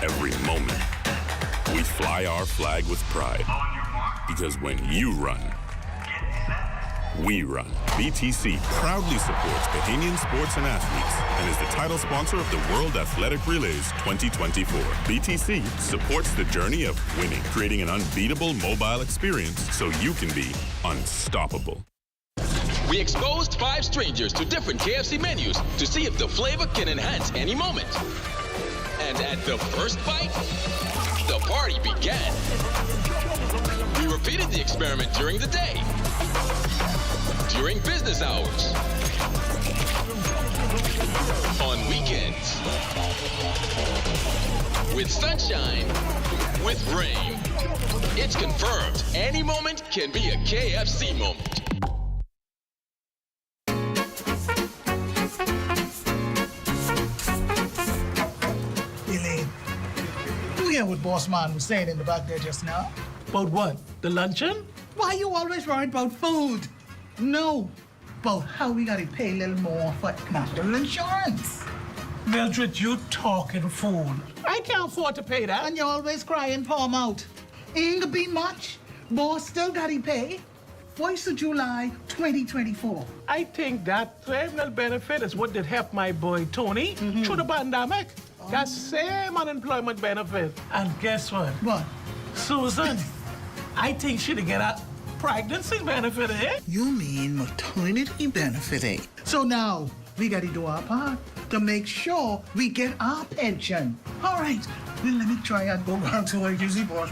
Every moment, we fly our flag with pride. Because when you run, we run. BTC proudly supports Bahamian sports and athletes and is the title sponsor of the World Athletic Relays 2024. BTC supports the journey of winning, creating an unbeatable mobile experience so you can be unstoppable. We exposed 5 strangers to different KFC menus to see if the flavor can enhance any moment. And at the first bite, the party began. We repeated the experiment during the day, during business hours, on weekends, with sunshine, with rain. It's confirmed, any moment can be a KFC moment. What Boss Man was saying in the back there just now. About what? The luncheon? Why you always worried about food? No, about how we gotta pay a little more for national insurance. Mildred, you talking fool. I can't afford to pay that. And you always crying, palm out. Ain't gonna be much. Boss still gotta pay. 1st of July, 2024. I think that criminal benefit is what did help my boy Tony through the pandemic. That same unemployment benefit. And guess what? What? Susan, I think she'd get a pregnancy benefit, eh? You mean maternity benefit, eh? So now, we gotta do our part to make sure we get our pension. All right, well, let me try and go back to our easy boss.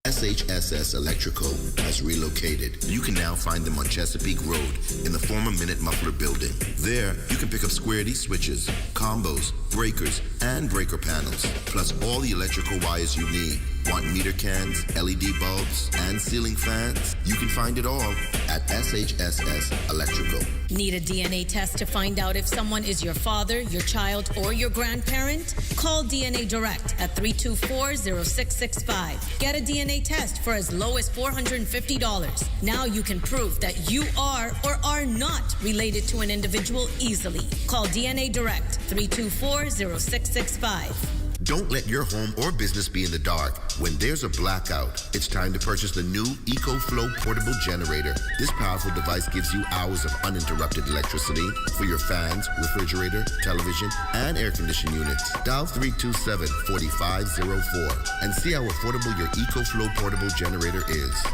SHSS Electrical has relocated. You can now find them on Chesapeake Road in the former Minute Muffler building. There, you can pick up Square D switches, combos, breakers, and breaker panels, plus all the electrical wires you need. Want meter cans, LED bulbs, and ceiling fans? You can find it all at SHSS Electrical. Need a DNA test to find out if someone is your father, your child, or your grandparent? Call DNA Direct at 324-0665. Get a DNA test for as low as $450. Now you can prove that you are or are not related to an individual easily. Call DNA Direct 324-0665. Don't let your home or business be in the dark. When there's a blackout, it's time to purchase the new EcoFlow portable generator. This powerful device gives you hours of uninterrupted electricity for your fans, refrigerator, television, and air conditioning units. Dial 327-4504 and see how affordable your EcoFlow portable generator is.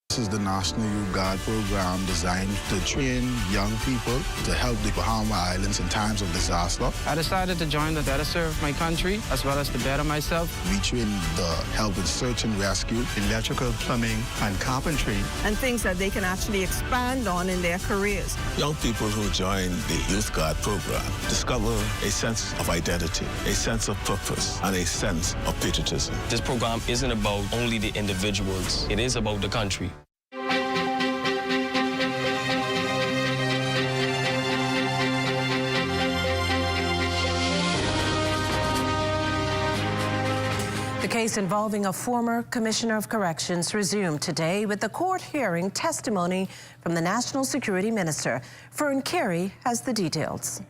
This is the National Youth Guard program designed to train young people to help the Bahamas Islands in times of disaster. I decided to join to better serve my country as well as to better myself. We train the help in search and rescue, electrical, plumbing, and carpentry. And things that they can actually expand on in their careers. Young people who join the Youth Guard program discover a sense of identity, a sense of purpose, and a sense of patriotism. This program isn't about only the individuals. It is about the country. The case involving a former Commissioner of Corrections resumed today with the court hearing testimony from the National Security Minister. Fern Carey has the details.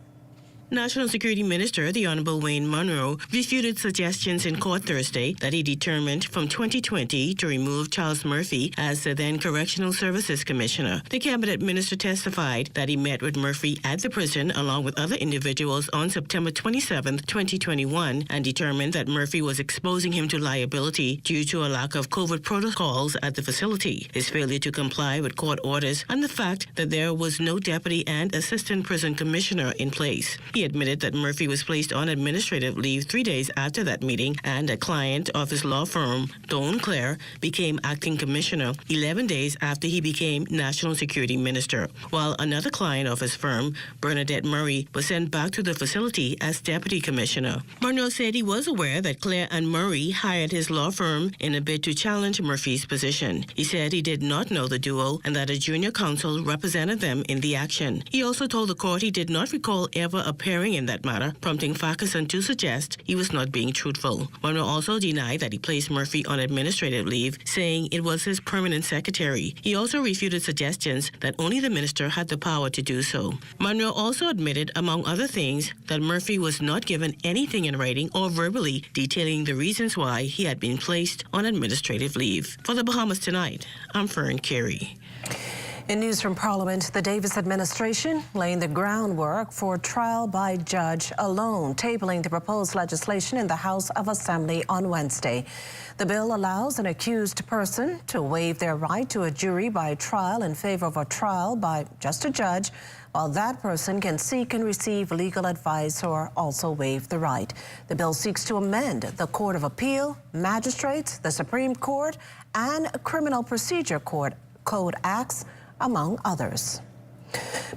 National Security Minister, the Honorable Wayne Munro, refuted suggestions in court Thursday that he determined from 2020 to remove Charles Murphy as the then Correctional Services Commissioner. The Cabinet Minister testified that he met with Murphy at the prison along with other individuals on September 27, 2021, and determined that Murphy was exposing him to liability due to a lack of COVID protocols at the facility, his failure to comply with court orders, and the fact that there was no deputy and assistant prison commissioner in place. He admitted that Murphy was placed on administrative leave 3 days after that meeting, and a client of his law firm, Dawn Clare, became acting commissioner 11 days after he became National Security Minister, while another client of his firm, Bernadette Murray, was sent back to the facility as deputy commissioner. Munro said he was aware that Clare and Murray hired his law firm in a bid to challenge Murphy's position. He said he did not know the duo and that a junior counsel represented them in the action. He also told the court he did not recall ever appearing in that matter, prompting Farquharson to suggest he was not being truthful. Munro also denied that he placed Murphy on administrative leave, saying it was his permanent secretary. He also refuted suggestions that only the minister had the power to do so. Munro also admitted, among other things, that Murphy was not given anything in writing or verbally detailing the reasons why he had been placed on administrative leave. For the Bahamas Tonight, I'm Fern Carey. In news from Parliament, the Davis administration laying the groundwork for trial by judge alone, tabling the proposed legislation in the House of Assembly on Wednesday. The bill allows an accused person to waive their right to a jury by trial in favor of a trial by just a judge, while that person can seek and receive legal advice or also waive the right. The bill seeks to amend the Court of Appeal, Magistrates, the Supreme Court, and Criminal Procedure Code Acts, among others.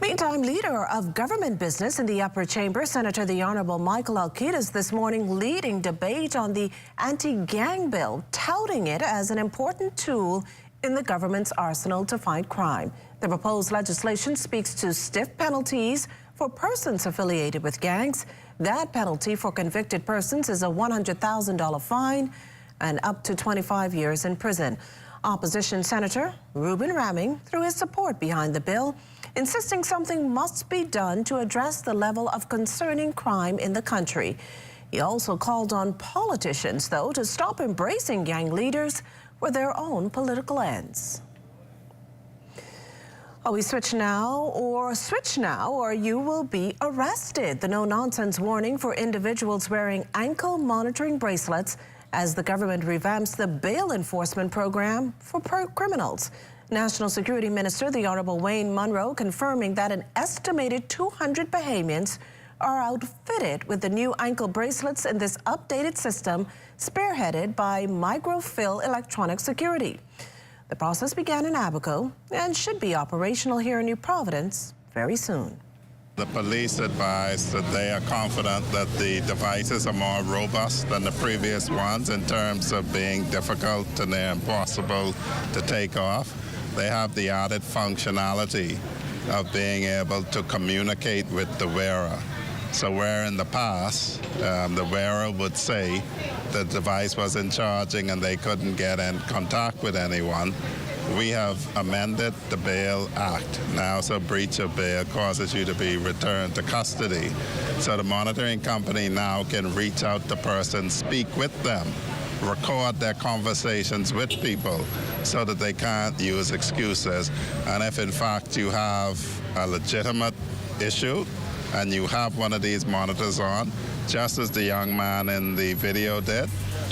Meantime, leader of government business in the upper chamber, Senator the Honorable Michael Alcides, this morning leading debate on the anti-gang bill, touting it as an important tool in the government's arsenal to fight crime. The proposed legislation speaks to stiff penalties for persons affiliated with gangs. That penalty for convicted persons is a $100,000 fine and up to 25 years in prison. Opposition Senator Reuben Ramming threw his support behind the bill, insisting something must be done to address the level of concerning crime in the country. He also called on politicians, though, to stop embracing gang leaders for their own political ends. We switch now, or you will be arrested. The no-nonsense warning for individuals wearing ankle monitoring bracelets as the government revamps the bail enforcement program for criminals. National Security Minister, the Honorable Wayne Munro, confirming that an estimated 200 Bahamians are outfitted with the new ankle bracelets in this updated system, spearheaded by Microfill Electronic Security. The process began in Abaco and should be operational here in New Providence very soon. The police advised that they are confident that the devices are more robust than the previous ones in terms of being difficult and they're impossible to take off. They have the added functionality of being able to communicate with the wearer. So where in the past, the wearer would say the device wasn't charging and they couldn't get in contact with anyone, we have amended the Bail Act. Now, so breach of bail causes you to be returned to custody. So the monitoring company now can reach out to persons, speak with them, record their conversations with people so that they can't use excuses. And if in fact you have a legitimate issue and you have one of these monitors on, just as the young man in the video did,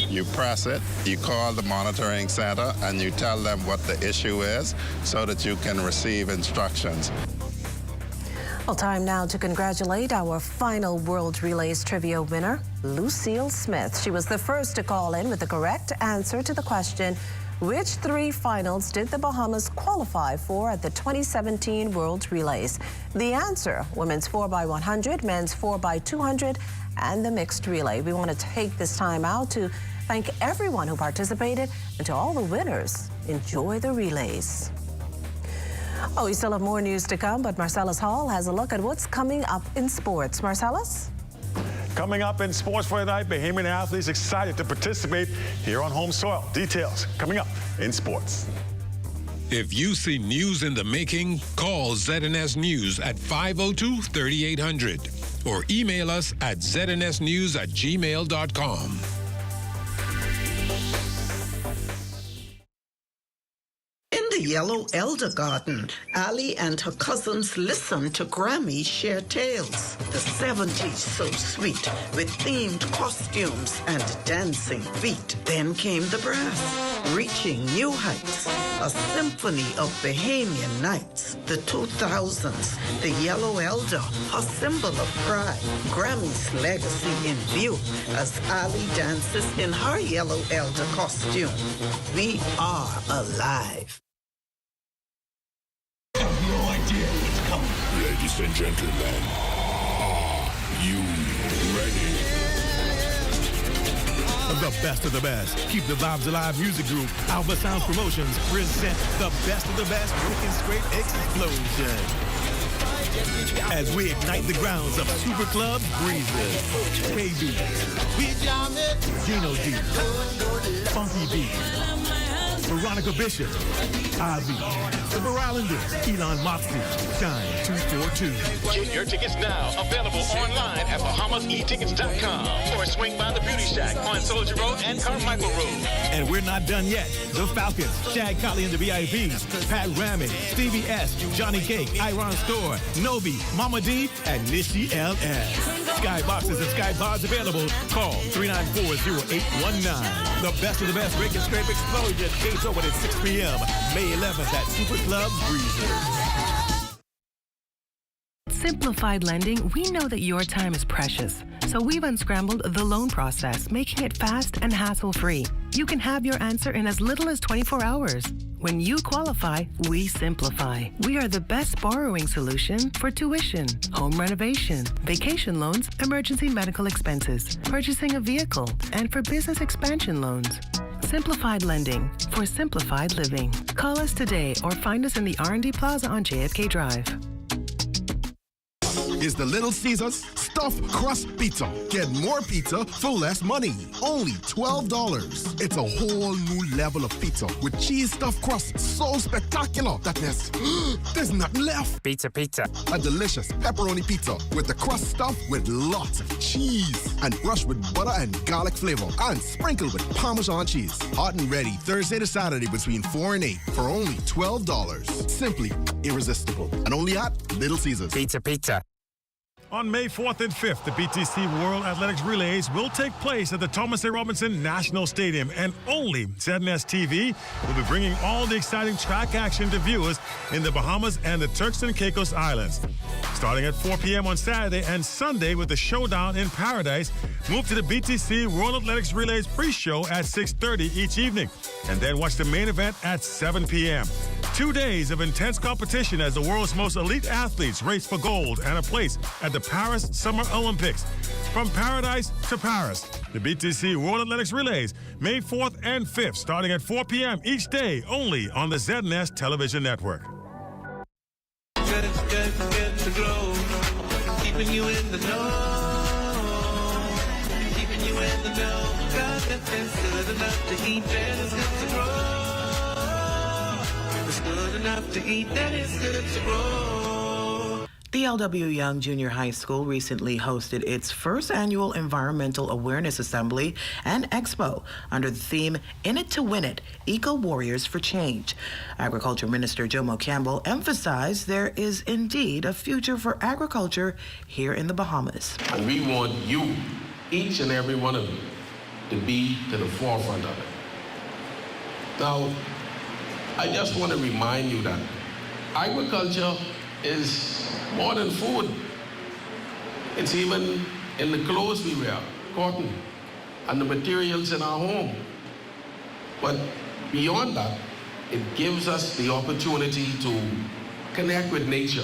you press it, you call the monitoring center, and you tell them what the issue is so that you can receive instructions. Well, time now to congratulate our final World Relays Trivia winner, Lucille Smith. She was the first to call in with the correct answer to the question, which three finals did the Bahamas qualify for at the 2017 World Relays? The answer, women's 4x100, men's 4x200, and the mixed relay. We want to take this time out to thank everyone who participated, and to all the winners, enjoy the relays. We still have more news to come, but Marcellus Hall has a look at what's coming up in sports. Marcellus? Coming up in sports for tonight, Bahamian athletes excited to participate here on home soil. Details coming up in sports. If you see news in the making, call ZNS News at 502-3800 or email us at znsnews@gmail.com. In the Yellow Elder Garden, Ali and her cousins listened to Grammy share tales. The 70s so sweet, with themed costumes and dancing feet. Then came the brass, reaching new heights. A symphony of Bahamian nights. The 2000s, the Yellow Elder, a symbol of pride. Grammy's legacy in view as Ali dances in her Yellow Elder costume. We are alive. Ladies and gentlemen, are you ready? The best of the best. Keep the vibes alive music group. Alpha Sounds Promotions present the best of the best Wicked Straight Explosion. As we ignite the grounds of Super Club Breezes, KB, Gino D, Funky B, Veronica Bishop, Ivy, Super Islanders, Elon Moxley, Shine 242. Get your tickets now. Available online at BahamasEtickets.com or swing by the Beauty Shack on Soldier Road and Carmichael Road. And we're not done yet. The Falcons, Shag Collie and the VIPs, Pat Ramey, Stevie S, Johnny Cake, Iron Store, Novi, Mama D, and Nishi LS. Skyboxes and Skypods available. Call 394-0819. The best of the best Break and Scrape Explosion. Gates open at 6 p.m. May 11th at Super Club Breezer. Simplified Lending, we know that your time is precious. So we've unscrambled the loan process, making it fast and hassle-free. You can have your answer in as little as 24 hours. When you qualify, we simplify. We are the best borrowing solution for tuition, home renovation, vacation loans, emergency medical expenses, purchasing a vehicle, and for business expansion loans. Simplified Lending for simplified living. Call us today or find us in the R&D Plaza on JFK Drive. Is the Little Caesars Stuffed Crust Pizza. Get more pizza for less money. Only $12. It's a whole new level of pizza with cheese stuffed crust so spectacular that there's nothing left. Pizza. A delicious pepperoni pizza with the crust stuffed with lots of cheese and brushed with butter and garlic flavor and sprinkled with Parmesan cheese. Hot and ready Thursday to Saturday between 4 and 8 for only $12. Simply irresistible. And only at Little Caesars. Pizza. On May 4th and 5th, the BTC World Athletics Relays will take place at the Thomas A. Robinson National Stadium, and only ZNS TV will be bringing all the exciting track action to viewers in the Bahamas and the Turks and Caicos Islands. Starting at 4 p.m. on Saturday and Sunday with the Showdown in Paradise, move to the BTC World Athletics Relays pre-show at 6:30 each evening, and then watch the main event at 7 p.m. 2 days of intense competition as the world's most elite athletes race for gold and a place at the Paris Summer Olympics. From paradise to Paris, the BTC World Athletics Relays, May 4th and 5th, starting at 4 p.m. each day, only on the ZNS Television Network. Good to grow, keeping you in the know, keeping you in the know. God, it's good enough to eat, and it's good to grow. It's good enough to eat, and it's good to grow. The LW Young Junior High School recently hosted its first annual Environmental Awareness Assembly and Expo under the theme, In It to Win It, Eco Warriors for Change. Agriculture Minister Jomo Campbell emphasized there is indeed a future for agriculture here in the Bahamas. And we want you, each and every one of you, to be to the forefront of it. Now, I just want to remind you that agriculture is more than food. It's even in the clothes we wear, cotton, and the materials in our home. But beyond that, it gives us the opportunity to connect with nature,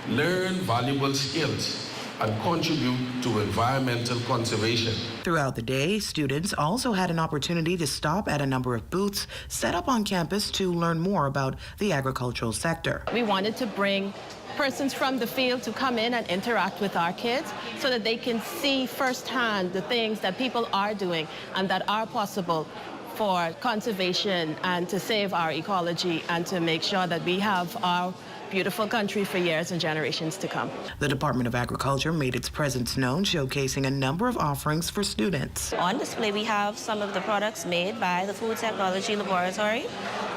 learn valuable skills, and contribute to environmental conservation. Throughout the day, students also had an opportunity to stop at a number of booths set up on campus to learn more about the agricultural sector. We wanted to bring persons from the field to come in and interact with our kids so that they can see firsthand the things that people are doing and that are possible for conservation and to save our ecology and to make sure that we have our beautiful country for years and generations to come. The Department of Agriculture made its presence known, showcasing a number of offerings for students. On display, we have some of the products made by the Food Technology Laboratory.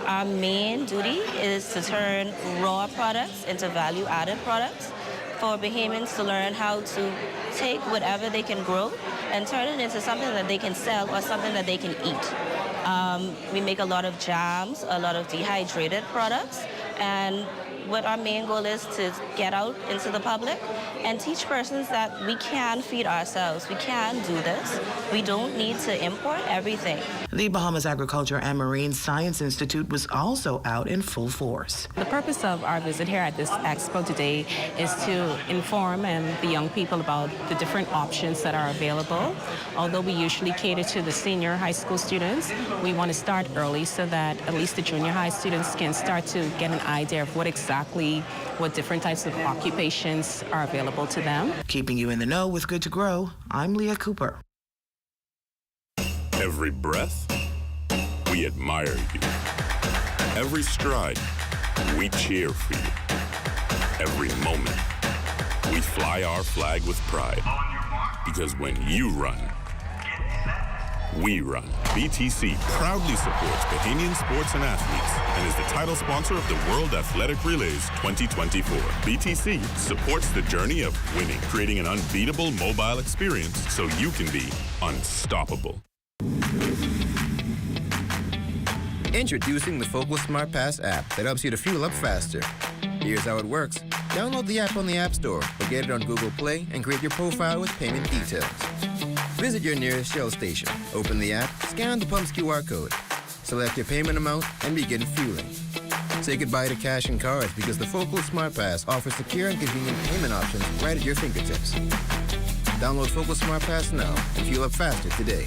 Our main duty is to turn raw products into value-added products for Bahamians to learn how to take whatever they can grow and turn it into something that they can sell or something that they can eat. We make a lot of jams, a lot of dehydrated products, and what our main goal is to get out into the public and teach persons that we can feed ourselves. We can do this. We don't need to import everything. The Bahamas Agriculture and Marine Science Institute was also out in full force. The purpose of our visit here at this expo today is to inform the young people about the different options that are available. Although we usually cater to the senior high school students, we want to start early so that at least the junior high students can start to get an idea of what different types of occupations are available to them. Keeping you in the know with Good to Grow, I'm Leah Cooper. Every breath, we admire you. Every stride, We cheer for you. Every moment. We fly our flag with pride. Because when you run, we run. BTC proudly supports Bahamian sports and athletes and is the title sponsor of the World Athletic Relays 2024. BTC supports the journey of winning, creating an unbeatable mobile experience so you can be unstoppable. Introducing the Focal Smart Pass app that helps you to fuel up faster. Here's how it works. Download the app on the App Store or get it on Google Play and create your profile with payment details. Visit your nearest Shell station. Open the app, scan the pump's QR code, select your payment amount, and begin fueling. Say goodbye to cash and cards because the Focal Smart Pass offers secure and convenient payment options right at your fingertips. Download Focal Smart Pass now and fuel up faster today.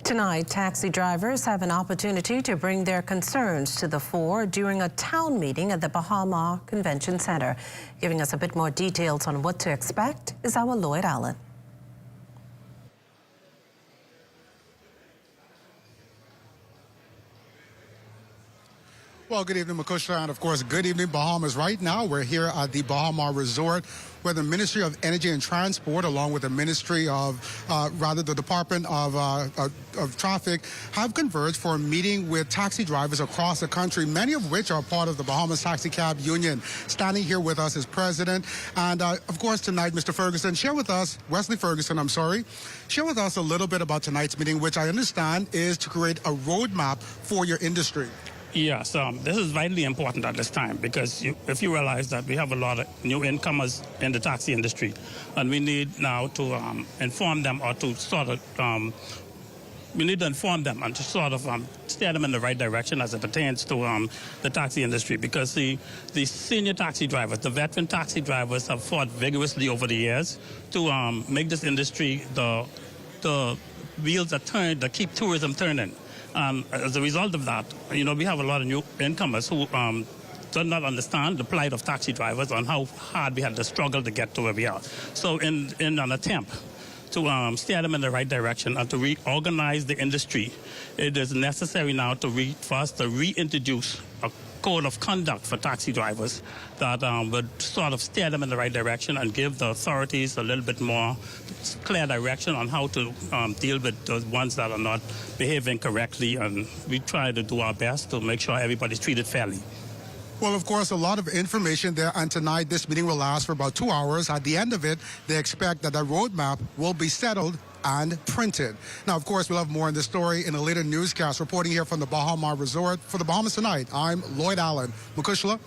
Tonight, taxi drivers have an opportunity to bring their concerns to the fore during a town meeting at the Bahamas Convention Center. Giving us a bit more details on what to expect is our Lloyd Allen. Well, good evening, Makushla, and of course, good evening, Bahamas. Right now, we're here at the Bahamas Resort, where the Ministry of Energy and Transport, along with the Ministry of, the Department of Traffic, have converged for a meeting with taxi drivers across the country, many of which are part of the Bahamas Taxi Cab Union. Standing here with us is President, and of course, tonight, Mr. Ferguson, Wesley Ferguson, share with us a little bit about tonight's meeting, which I understand is to create a roadmap for your industry. Yes, this is vitally important at this time because if you realize that we have a lot of new incomers in the taxi industry, and we need now to inform them or to sort of we need to inform them and to sort of steer them in the right direction as it pertains to the taxi industry, because the senior taxi drivers, the veteran taxi drivers have fought vigorously over the years to make this industry the wheels that turn, that keep tourism turning. As a result of that, we have a lot of new incomers who do not understand the plight of taxi drivers and how hard we had to struggle to get to where we are. So in an attempt to steer them in the right direction and to reorganize the industry, it is necessary now for us to reintroduce a code of conduct for taxi drivers that would sort of steer them in the right direction and give the authorities a little bit more clear direction on how to deal with those ones that are not behaving correctly. And we try to do our best to make sure everybody's treated fairly. Well, of course, a lot of information there, and tonight this meeting will last for about 2 hours. At the end of it, they expect that the roadmap will be settled and printed. Now, of course, we'll have more on this story in a later newscast. Reporting here from the Bahamas Resort for the Bahamas Tonight, I'm Lloyd Allen. Makushla.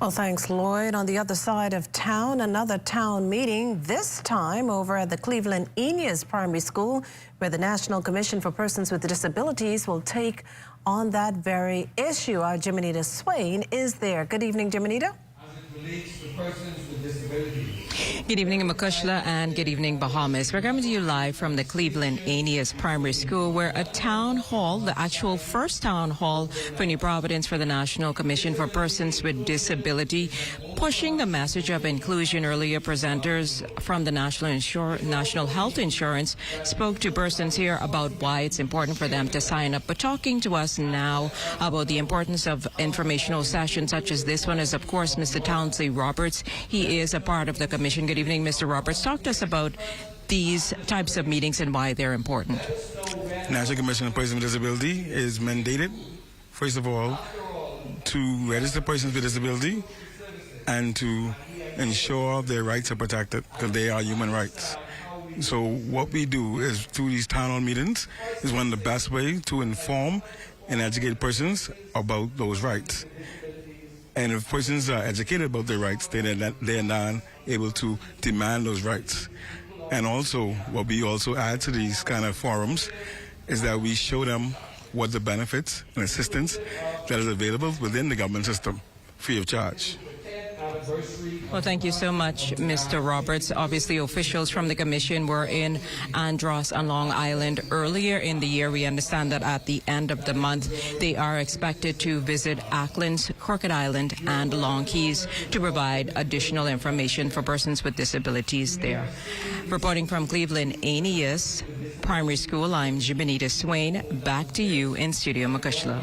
Well, thanks, Lloyd. On the other side of town, another town meeting, this time over at the Cleveland Eneas Primary School, where the National Commission for Persons with Disabilities will take on that very issue. Our Jimenita Swain is there. Good evening, Jimenita. As it relates to persons with disabilities. Good evening, Makushla, and good evening, Bahamas. We're coming to you live from the Cleveland Eneas Primary School, where a town hall, the actual first town hall for New Providence for the National Commission for Persons with Disability, pushing the message of inclusion. Earlier, presenters from the National Health Insurance spoke to persons here about why it's important for them to sign up. But talking to us now about the importance of informational sessions such as this one is, of course, Mr. Townsley Roberts. He is a part of the commission. Good evening, Mr. Roberts. Talk to us about these types of meetings and why they're important. National Commission on Persons with Disability is mandated, first of all, to register persons with disability and to ensure their rights are protected, because they are human rights. So what we do is, through these town hall meetings, is one of the best ways to inform and educate persons about those rights. And if persons are educated about their rights, they're not able to demand those rights. And also, what we also add to these kind of forums is that we show them what the benefits and assistance that is available within the government system, free of charge. Well, thank you so much, Mr. Roberts. Obviously, officials from the Commission were in Andros on Long Island earlier in the year. We understand that at the end of the month, they are expected to visit Acklands, Crooked Island, and Long Keys to provide additional information for persons with disabilities there. Reporting from Cleveland Eneas Primary School, I'm Jimenita Swain. Back to you in Studio Makushla.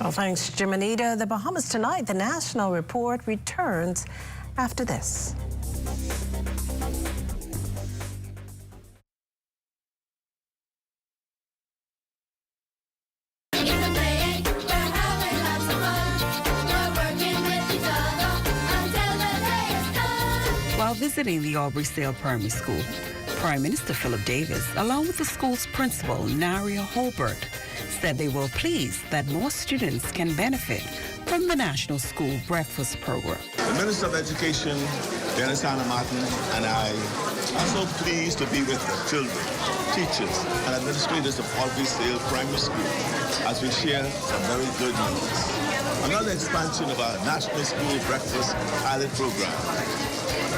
Well, thanks, Jimanita. The Bahamas Tonight, the national report, returns after this. While visiting the Aubrey Sale Primary School, Prime Minister Philip Davis, along with the school's principal, Naria Holbert, said they were pleased that more students can benefit from the National School Breakfast Program. The Minister of Education, Dennis Anna Martin, and I are so pleased to be with the children, teachers, and administrators of Aubrey Sale Primary School as we share some very good news. Another expansion of our National School Breakfast pilot program.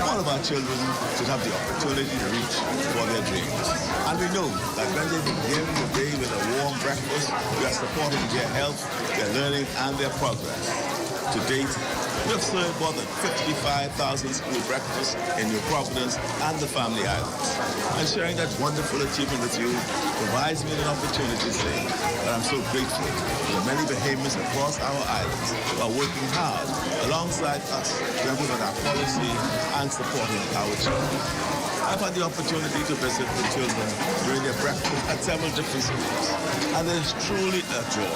All of our children should have the opportunity to reach for their dreams. And we know that when they begin the day with a warm breakfast, we are supporting their health, their learning, and their progress. To date, we have served more than 55,000 school breakfasts in New Providence and the Family Islands. And sharing that wonderful achievement with you provides me an opportunity to say that I'm so grateful to the many Bahamians across our islands who are working hard alongside us to implement our policy and supporting our children. I've had the opportunity to visit the children during their breakfast at several different schools, and it is truly a joy.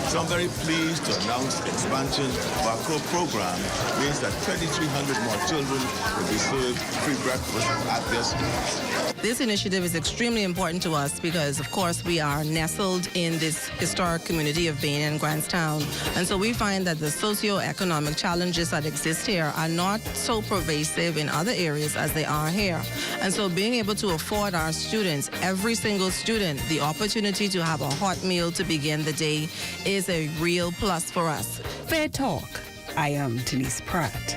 So I'm very pleased to announce the expansion of our program means that 2,300 more children will be served free breakfast at their schools. This initiative is extremely important to us because, of course, we are nestled in this historic community of Bain and Grantstown. And so we find that the socio-economic challenges that exist here are not so pervasive in other areas as they are here. And so being able to afford our students, every single student, the opportunity to have a hot meal to begin the day is a real plus for us. Fair Talk. I am Denise Pratt.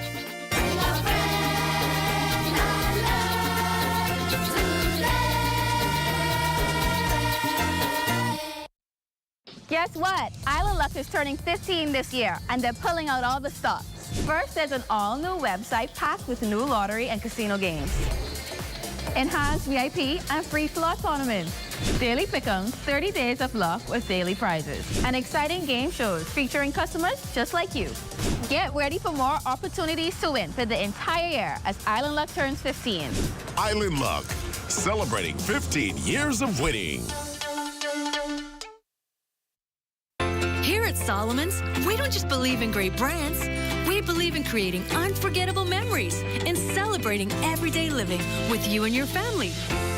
Guess what? Island Luck is turning 15 this year, and they're pulling out all the stops. First, there's an all-new website packed with new lottery and casino games. Enhanced VIP and free slot tournaments. Daily pick'ems, 30 days of luck with daily prizes. And exciting game shows featuring customers just like you. Get ready for more opportunities to win for the entire year as Island Luck turns 15. Island Luck, celebrating 15 years of winning. Here at Solomon's, we don't just believe in great brands. We believe in creating unforgettable memories and celebrating everyday living with you and your family.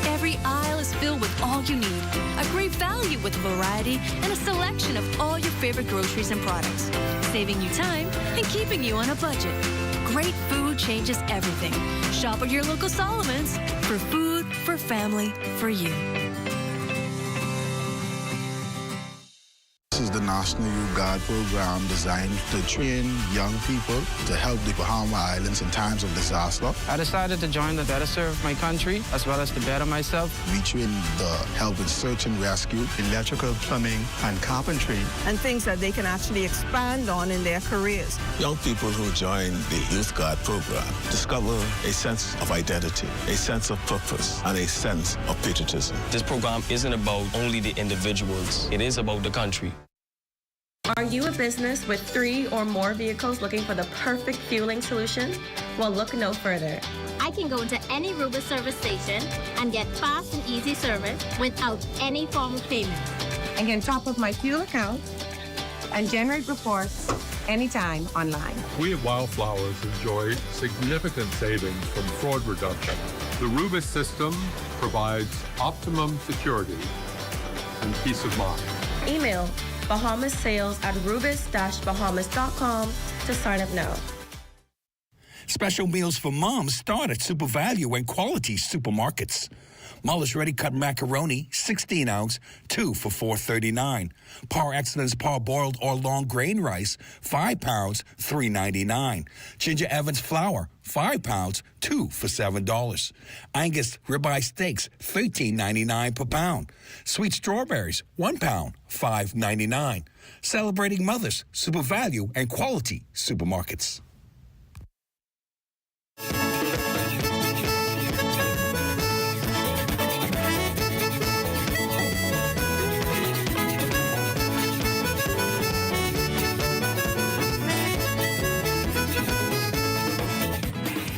Every aisle is filled with all you need. A great value with a variety and a selection of all your favorite groceries and products. Saving you time and keeping you on a budget. Great food changes everything. Shop at your local Solomon's for food, for family, for you. This is the National Youth Guard program designed to train young people to help the Bahamas Islands in times of disaster. I decided to join to better serve my country as well as to better myself. We train the help in search and rescue, electrical, plumbing, and carpentry. And things that they can actually expand on in their careers. Young people who join the Youth Guard program discover a sense of identity, a sense of purpose, and a sense of patriotism. This program isn't about only the individuals. It is about the country. Are you a business with 3 or more vehicles looking for the perfect fueling solution? Well, look no further. I can go to any Rubis service station and get fast and easy service without any form of payment. I can top up my fuel account and generate reports anytime online. We at Wildflowers enjoy significant savings from fraud reduction. The Rubis system provides optimum security and peace of mind. Email bahamashales@rubis-bahamas.com to sign up now. Special meals for moms start at Super Value and Quality Supermarkets. Muller's Ready Cut Macaroni, 16-ounce, 2 for $4.39. Par Excellence Parboiled or Long Grain Rice, 5 pounds, $3.99. Ginger Evans Flour, 5 pounds, 2 for $7. Angus Ribeye Steaks, $13.99 per pound. Sweet Strawberries, 1 pound, $5.99. Celebrating Mothers, Super Value and Quality Supermarkets.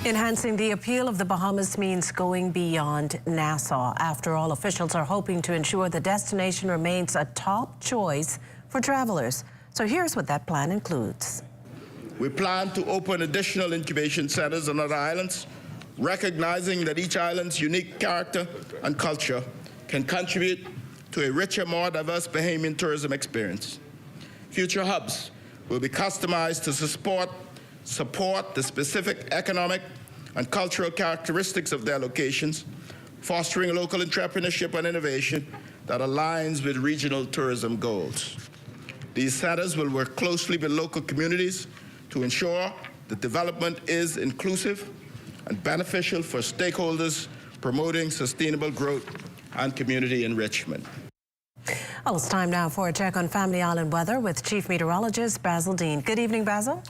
Enhancing the appeal of the Bahamas means going beyond Nassau. After all, officials are hoping to ensure the destination remains a top choice for travelers. So here's what that plan includes. We plan to open additional incubation centers on other islands, recognizing that each island's unique character and culture can contribute to a richer, more diverse Bahamian tourism experience. Future hubs will be customized to support the specific economic and cultural characteristics of their locations, fostering local entrepreneurship and innovation that aligns with regional tourism goals. These centers will work closely with local communities to ensure that development is inclusive and beneficial for stakeholders, promoting sustainable growth and community enrichment. Well, it's time now for a check on Family Island weather with Chief Meteorologist Basil Dean. Good evening, Basil.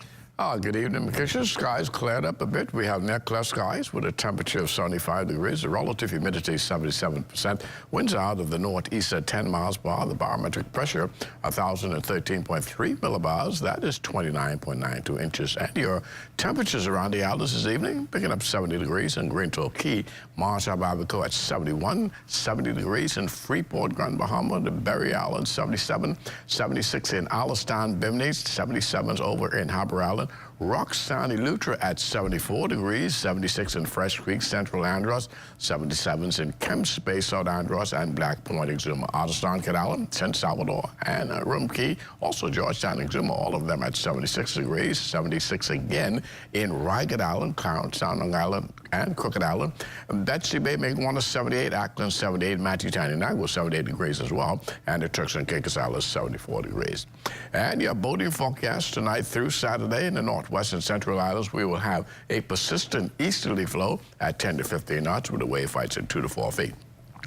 Good evening, Makisha. Skies cleared up a bit. We have near clear skies with a temperature of 75 degrees. The relative humidity 77%. Winds out of the northeast at 10 miles per hour. The barometric pressure 1,013.3 millibars. That is 29.92 inches. And your temperatures around the islands this evening, picking up 70 degrees in Greenville Key. Marsh Abaco at 71, 70 degrees in Freeport, Grand Bahama, the Berry Island, 77, 76 in Alistown, Bimini, 77s over in Harbour Island. Rockstown, Eleuthera at 74 degrees, 76 in Fresh Creek, Central Andros, 77s in Kemps Bay, South Andros, and Black Point, Exuma. Otterstown, Kid San Salvador, and Rum Key, also Georgetown, Exuma, all of them at 76 degrees, 76 again in Ragged Island, Clarence, Long Island, and Crooked Island. Betsy Bay making one of 78, Ackland 78, Matthew Tiny Nagua 78 degrees as well, and the Turks and Caicos Islands 74 degrees. And your boating forecast tonight through Saturday in the northwest and central islands, we will have a persistent easterly flow at 10 to 15 knots with the wave heights at 2 to 4 feet.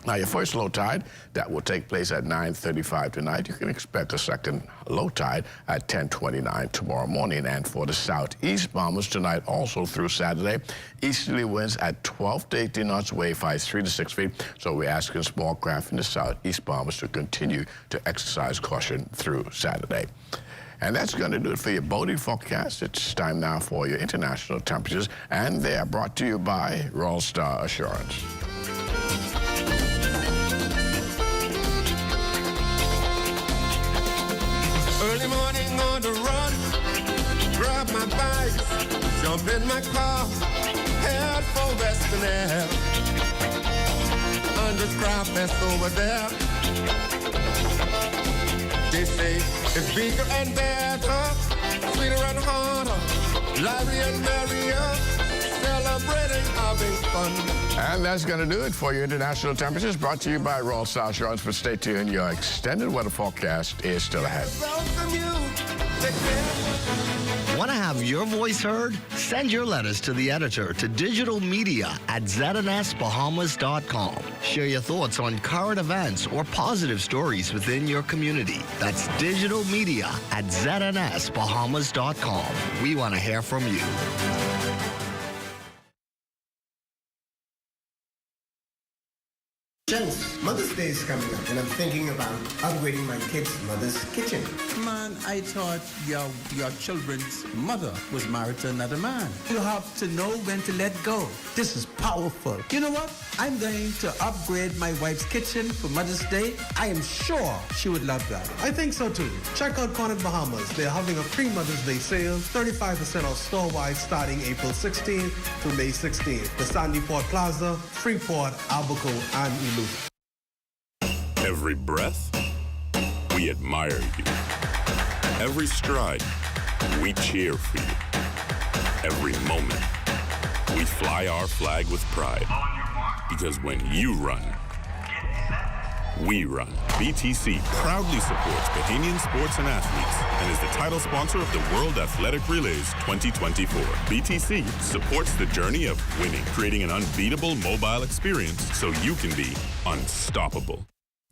Now, your first low tide, that will take place at 9:35 tonight. You can expect a second low tide at 10:29 tomorrow morning. And for the southeast Bahamas tonight, also through Saturday, easterly winds at 12 to 18 knots, wave heights 3 to 6 feet. So we're asking small craft in the southeast Bahamas to continue to exercise caution through Saturday. And that's going to do it for your boating forecast. It's time now for your international temperatures, and they are brought to you by Royal Star Assurance. Early morning on the run, grab my bike, jump in my car, head for Western Air. Undercraft that's over there. They say it's bigger and better, sweeter and harder, lively and merrier, celebrating, having fun. And that's going to do it for your international temperatures, brought to you by Royal Star Assurance. But stay tuned, your extended weather forecast is still ahead. Want to have your voice heard? Send your letters to the editor to digitalmedia@znsbahamas.com. Share your thoughts on current events or positive stories within your community. That's digitalmedia@znsbahamas.com. We want to hear from you. Mother's Day is coming up, and I'm thinking about upgrading my kids' mother's kitchen. Man, I thought your children's mother was married to another man. You have to know when to let go. This is powerful. You know what? I'm going to upgrade my wife's kitchen for Mother's Day. I am sure she would love that. I think so too. Check out Cornet Bahamas. They're having a pre-Mother's Day sale, 35% off store-wide starting April 16th through May 16th. The Sandy Port Plaza, Freeport, Abaco, and Eleuthera. Every breath, we admire you. Every stride, we cheer for you. Every moment, we fly our flag with pride. Because when you run, we run. BTC proudly supports Bahamian sports and athletes and is the title sponsor of the World Athletic Relays 2024. BTC supports the journey of winning, creating an unbeatable mobile experience so you can be unstoppable.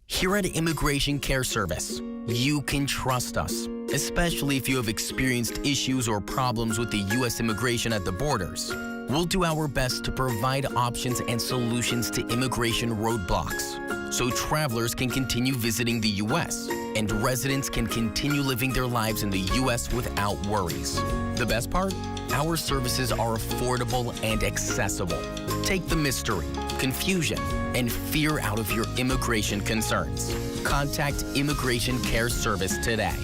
Here at Immigration Care Service, you can trust us, especially if you have experienced issues or problems with the U.S. immigration at the borders. We'll do our best to provide options and solutions to immigration roadblocks so travelers can continue visiting the U.S. and residents can continue living their lives in the U.S. without worries. The best part? Our services are affordable and accessible. Take the mystery, confusion, and fear out of your immigration concerns. Contact Immigration Care Service today.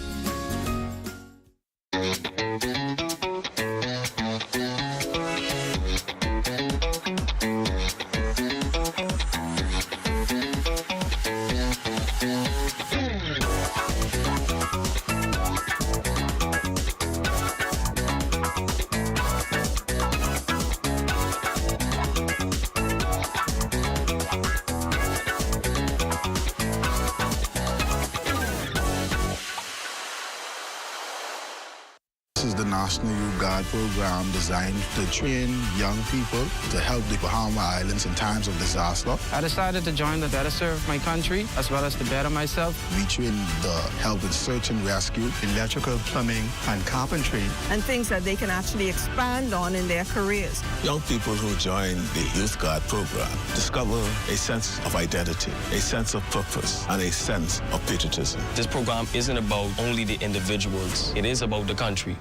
National Youth Guard program designed to train young people to help the Bahamas Islands in times of disaster. I decided to join the better serve my country as well as to better myself. We train the help with search and rescue, electrical, plumbing, and carpentry. And things that they can actually expand on in their careers. Young people who join the Youth Guard program discover a sense of identity, a sense of purpose, and a sense of patriotism. This program isn't about only the individuals. It is about the country.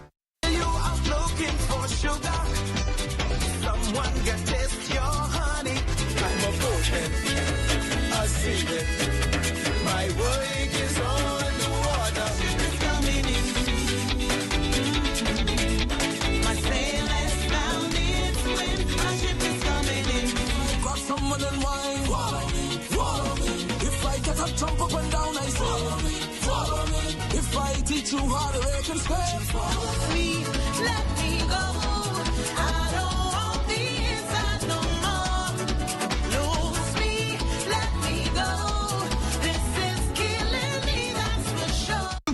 Someone can taste your honey. I'm a potion, a secret. My work is on the water. Ship is coming in. My sail has found its wind. My ship is coming in. Grab someone and wine. Follow me, follow me. If I get up, jump up and down, I say. Follow me, follow me. If I teach you how to rake and scrape. Follow me, let me go.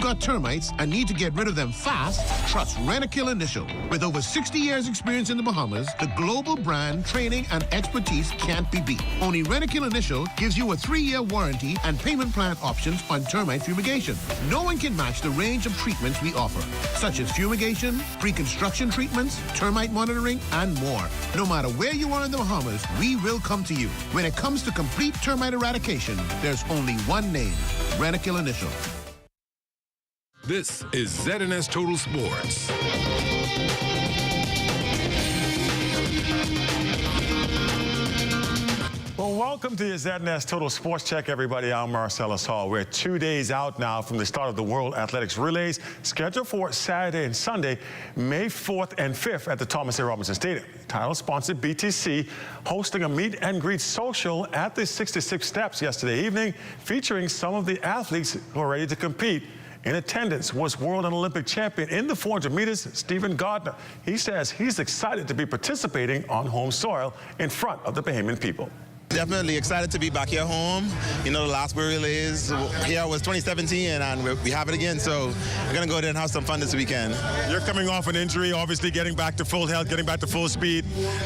Got termites and need to get rid of them fast? Trust Rent-A-Kill Initial. With over 60 years experience in the Bahamas, the global brand, training, and expertise can't be beat. Only Rent-A-Kill Initial gives you a 3-year warranty and payment plan options on termite fumigation. No one can match the range of treatments we offer, such as fumigation, pre-construction treatments, termite monitoring, and more. No matter where you are in the Bahamas, we will come to you. When it comes to complete termite eradication, there's only one name, Rent-A-Kill Initial. This is ZNS Total Sports. Well, welcome to your ZNS Total Sports Check, everybody. I'm Marcellus Hall. We're 2 days out now from the start of the World Athletics Relays, scheduled for Saturday and Sunday, May 4th and 5th at the Thomas A. Robinson Stadium. Title sponsor BTC hosting a meet and greet social at the 66 Steps yesterday evening, featuring some of the athletes who are ready to compete. In attendance was world and Olympic champion in the 400 meters, Stephen Gardner. He says he's excited to be participating on home soil in front of the Bahamian people. Definitely excited to be back here home. You know, the last World Relays here was 2017, and we have it again. So we're going to go there and have some fun this weekend. You're coming off an injury, obviously getting back to full health, getting back to full speed.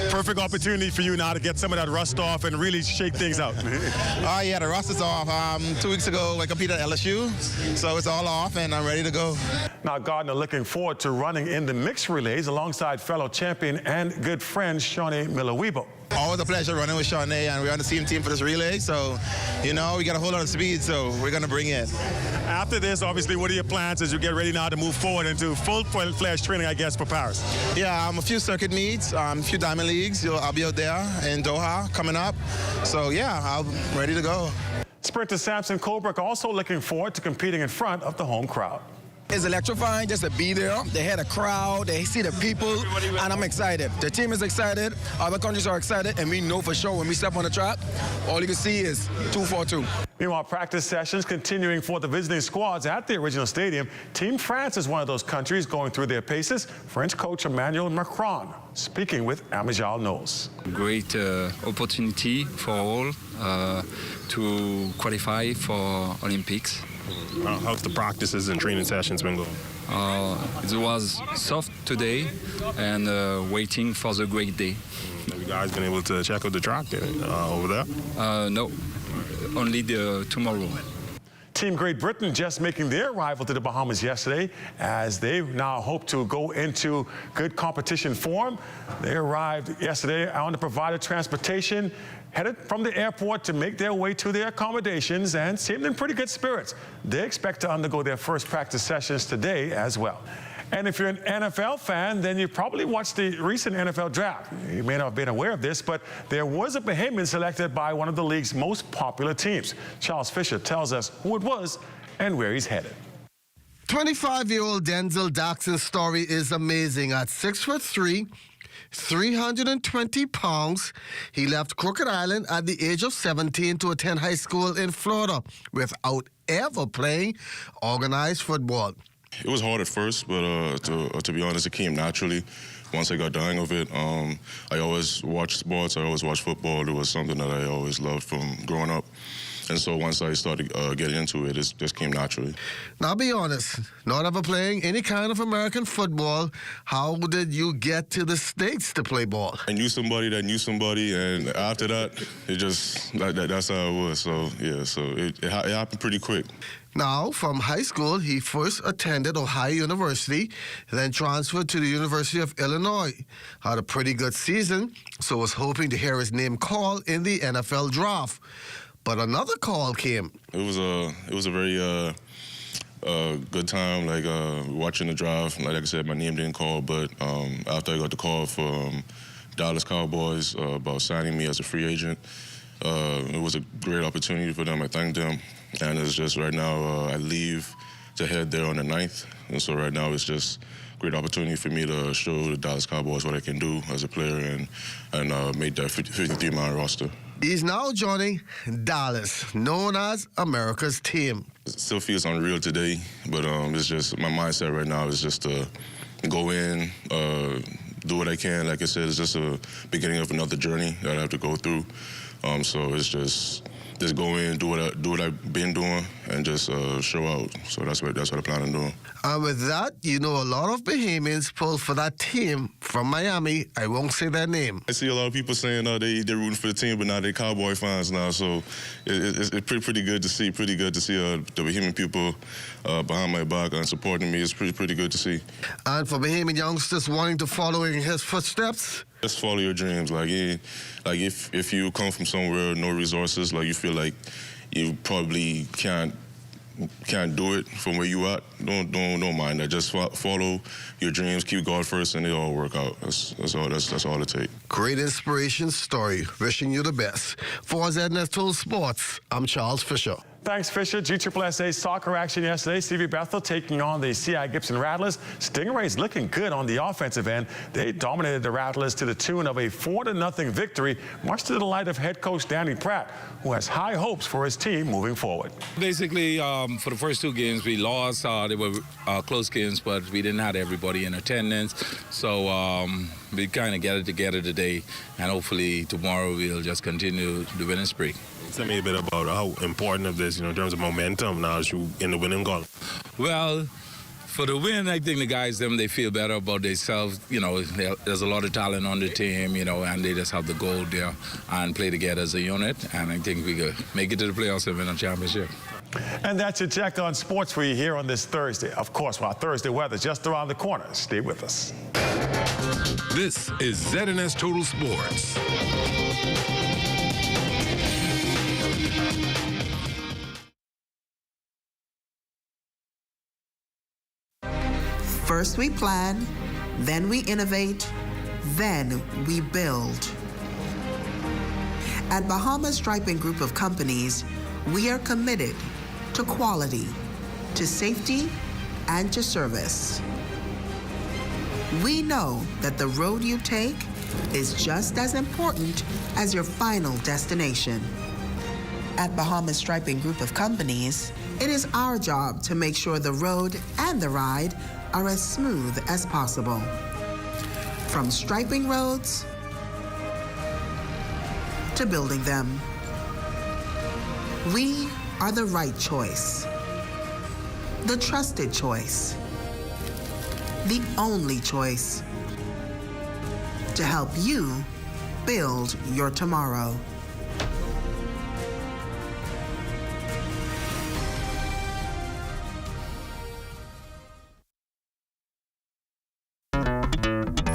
Perfect opportunity for you now to get some of that rust off and really shake things out. Oh, yeah, the rust is off. 2 weeks ago, I competed at LSU, so it's all off, and I'm ready to go. Now, Gardner looking forward to running in the mixed relays alongside fellow champion and good friend, Shawnee Miller-Weibo. Always a pleasure running with Shawnee, and we're on the same team for this relay, so, you know, we got a whole lot of speed, so we're going to bring it. After this, obviously, what are your plans as you get ready now to move forward into full-fledged training, I guess, for Paris? Yeah, a few circuit meets, a few diamond leagues. I'll be out there in Doha coming up, so, yeah, I'm ready to go. Sprinter Samson Colbrook also looking forward to competing in front of the home crowd. It's electrifying just to be there. They had a crowd, they see the people, and I'm excited. The team is excited, other countries are excited, and we know for sure when we step on the track, all you can see is 242. Meanwhile, practice sessions continuing for the visiting squads at the original stadium. Team France is one of those countries going through their paces. French coach Emmanuel Macron speaking with Amijal Knowles. Great opportunity for all to qualify for Olympics. How's the practices and training sessions been going? It was soft today and waiting for the great day. Have you guys been able to check out the track over there? No, only tomorrow. Team Great Britain just making their arrival to the Bahamas yesterday as they now hope to go into good competition form. They arrived yesterday on the provided transportation, headed from the airport to make their way to their accommodations and seemed in pretty good spirits. They expect to undergo their first practice sessions today as well. And if you're an NFL fan, then you probably watched the recent NFL draft. You may not have been aware of this, but there was a Bahamian selected by one of the league's most popular teams. Charles Fisher tells us who it was and where he's headed. 25-year-old Denzel Daxon's story is amazing. At 6'3", 320 pounds, he left Crooked Island at the age of 17 to attend high school in Florida without ever playing organized football. It was hard at first, but to be honest, it came naturally. Once I got the hang of it, I always watched sports. I always watched football. It was something that I always loved from growing up. And so once I started getting into it, it just came naturally. Now be honest, not ever playing any kind of American football, how did you get to the States to play ball? I knew somebody that knew somebody, and after that, it just, that's how it was. So, yeah, so it happened pretty quick. Now, from high school, he first attended Ohio University, then transferred to the University of Illinois. Had a pretty good season, so was hoping to hear his name called in the NFL draft. But another call came. It was a very good time, like watching the draft. Like I said, my name didn't call, but after I got the call from Dallas Cowboys about signing me as a free agent, it was a great opportunity for them. I thanked them, and it's just right now I leave to head there on the 9th, and so right now it's just a great opportunity for me to show the Dallas Cowboys what I can do as a player and make that 53-man roster. He's now joining Dallas, known as America's team. It still feels unreal today, but it's just my mindset right now is just to go in, do what I can. Like I said, it's just a beginning of another journey that I have to go through. So it's just go in, do what I've been doing, and just show out. So that's what I plan on doing. And with that, you know, a lot of Bahamians pull for that team from Miami. I won't say their name. I see a lot of people saying they're rooting for the team, but now they're Cowboy fans now. So it's pretty good to see. Pretty good to see the Bahamian people behind my back and supporting me. It's pretty good to see. And for Bahamian youngsters wanting to follow in his footsteps, just follow your dreams. Like if you come from somewhere no resources, like you feel like you probably can't do it from where you at, don't mind that. Just follow your dreams, keep God first, and they all work out. That's all it takes. Great inspiration story. Wishing you the best. For ZNS Total Sports, I'm Charles Fisher. Thanks, Fisher. GSSA soccer action yesterday. CV Bethel taking on the C.I. Gibson Rattlers. Stingrays looking good on the offensive end. They dominated the Rattlers to the tune of a 4-0 victory, much to the delight of head coach Danny Pratt, who has high hopes for his team moving forward. Basically, for the first two games, we lost. They were close games, but we didn't have everybody in attendance. So we kind of get it together today, and hopefully tomorrow we'll just continue the winning streak. Tell me a bit about how important of this, in terms of momentum now as you in the winning column. Well, for the win, I think the guys, they feel better about themselves. There's a lot of talent on the team, and they just have to go there and play together as a unit. And I think we could make it to the playoffs and win a championship. And that's your check on sports for you here on this Thursday. Of course, while Thursday weather just around the corner. Stay with us. This is ZNS Total Sports. First we plan, then we innovate, then we build. At Bahamas Striping Group of Companies, we are committed to quality, to safety, and to service. We know that the road you take is just as important as your final destination. At Bahamas Striping Group of Companies, it is our job to make sure the road and the ride are as smooth as possible. From striping roads to building them, we are the right choice, the trusted choice, the only choice to help you build your tomorrow.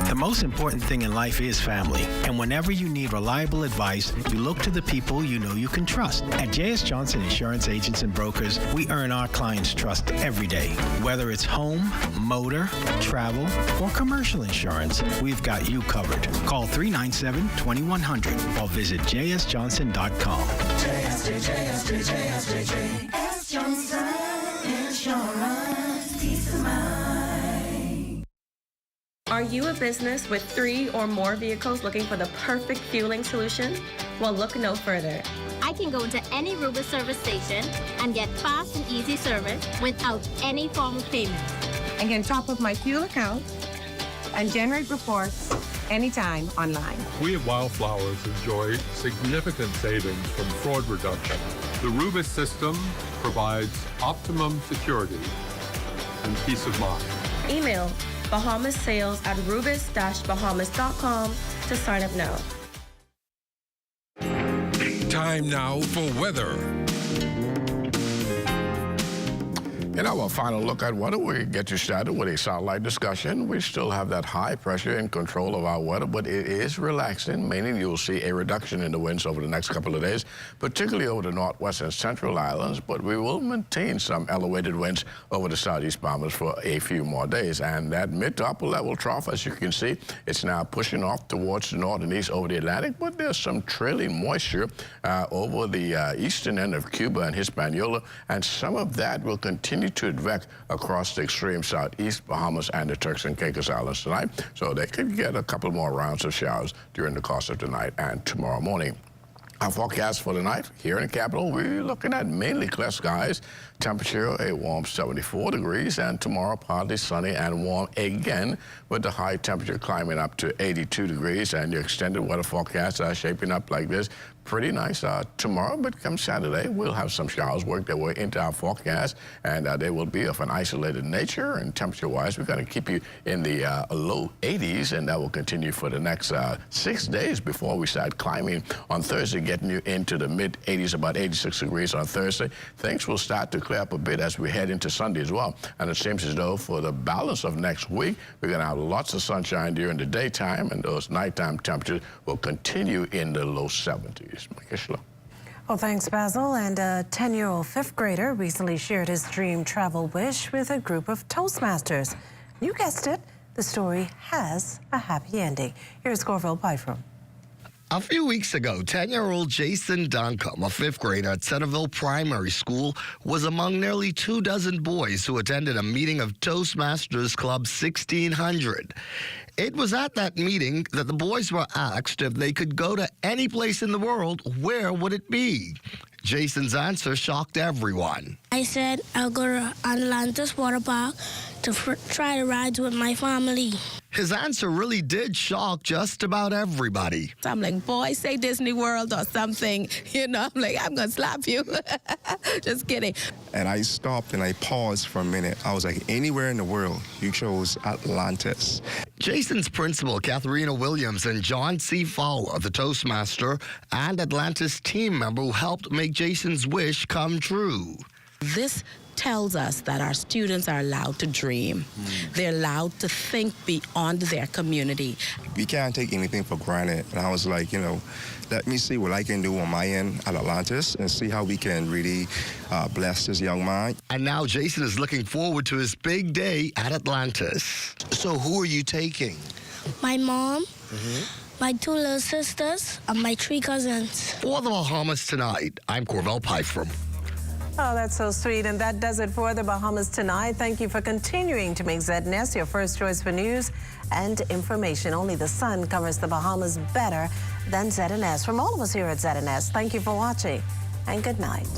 The most important thing in life is family. And whenever you need reliable advice, you look to the people you know you can trust. At J.S. Johnson Insurance Agents and Brokers, we earn our clients' trust every day. Whether it's home, motor, travel, or commercial insurance, we've got you covered. Call 397-2100 or visit jsjohnson.com. JS Johnson Insurance. Peace of mind. Are you a business with 3 or more vehicles looking for the perfect fueling solution? Well, look no further. I can go to any Rubis service station and get fast and easy service without any form of payment. I can top up my fuel account and generate reports anytime online. We at Wildflowers enjoy significant savings from fraud reduction. The Rubis system provides optimum security and peace of mind. Email bahamashales@rubis-bahamas.com to sign up now. Time now for weather. In our final look at weather, we get you started with a satellite discussion. We still have that high pressure in control of our weather, but it is relaxing, meaning you'll see a reduction in the winds over the next couple of days, particularly over the northwest and central islands, but we will maintain some elevated winds over the southeast Bahamas for a few more days. And that mid to upper level trough, as you can see, it's now pushing off towards the north and east over the Atlantic, but there's some trailing moisture over the eastern end of Cuba and Hispaniola, and some of that will continue to advance across the extreme southeast Bahamas and the Turks and Caicos Islands tonight. So they could get a couple more rounds of showers during the course of tonight and tomorrow morning. Our forecast for tonight here in the capital, we're looking at mainly clear skies. Temperature a warm 74 degrees, and tomorrow partly sunny and warm again, with the high temperature climbing up to 82 degrees. And your extended weather forecasts are shaping up like this. Pretty nice tomorrow, but come Saturday, we'll have some showers work their way into our forecast, and they will be of an isolated nature. And temperature-wise, we're going to keep you in the low 80s, and that will continue for the next 6 days before we start climbing on Thursday, getting you into the mid-80s, about 86 degrees on Thursday. Things will start to clear up a bit as we head into Sunday as well. And it seems as though for the balance of next week, we're going to have lots of sunshine during the daytime, and those nighttime temperatures will continue in the low 70s. Well, thanks, Basil. And a 10-year-old fifth grader recently shared his dream travel wish with a group of Toastmasters. You guessed it, the story has a happy ending. Here's Corville Pyfrom. A few weeks ago, 10-year-old Jason Duncombe, a fifth grader at Centerville Primary School, was among nearly 24 boys who attended a meeting of Toastmasters Club 1600. It was at that meeting that the boys were asked if they could go to any place in the world, where would it be? Jason's answer shocked everyone. I said I'll go to Atlantis Water Park to try the rides with my family. His answer really did shock just about everybody. I'm like, boy, say Disney World or something. You know, I'm like, I'm going to slap you. Just kidding. And I stopped and I paused for a minute. I was like, anywhere in the world, you chose Atlantis. Jason's principal, Katharina Williams, and John C. Fowler, the Toastmaster and Atlantis team member who helped make Jason's wish come true. This tells us that our students are allowed to dream. They're allowed to think beyond their community. We can't take anything for granted. And I was like, you know, let me see what I can do on my end at Atlantis and see how we can really bless this young man. And now Jason is looking forward to his big day at Atlantis. So who are you taking? My mom, my 2 little sisters, and my 3 cousins. For the Bahamas Tonight, I'm Corville Pyfrom. Oh, that's so sweet. And that does it for the Bahamas Tonight. Thank you for continuing to make ZNS your first choice for news and information. Only the sun covers the Bahamas better than ZNS. From all of us here at ZNS, thank you for watching and good night.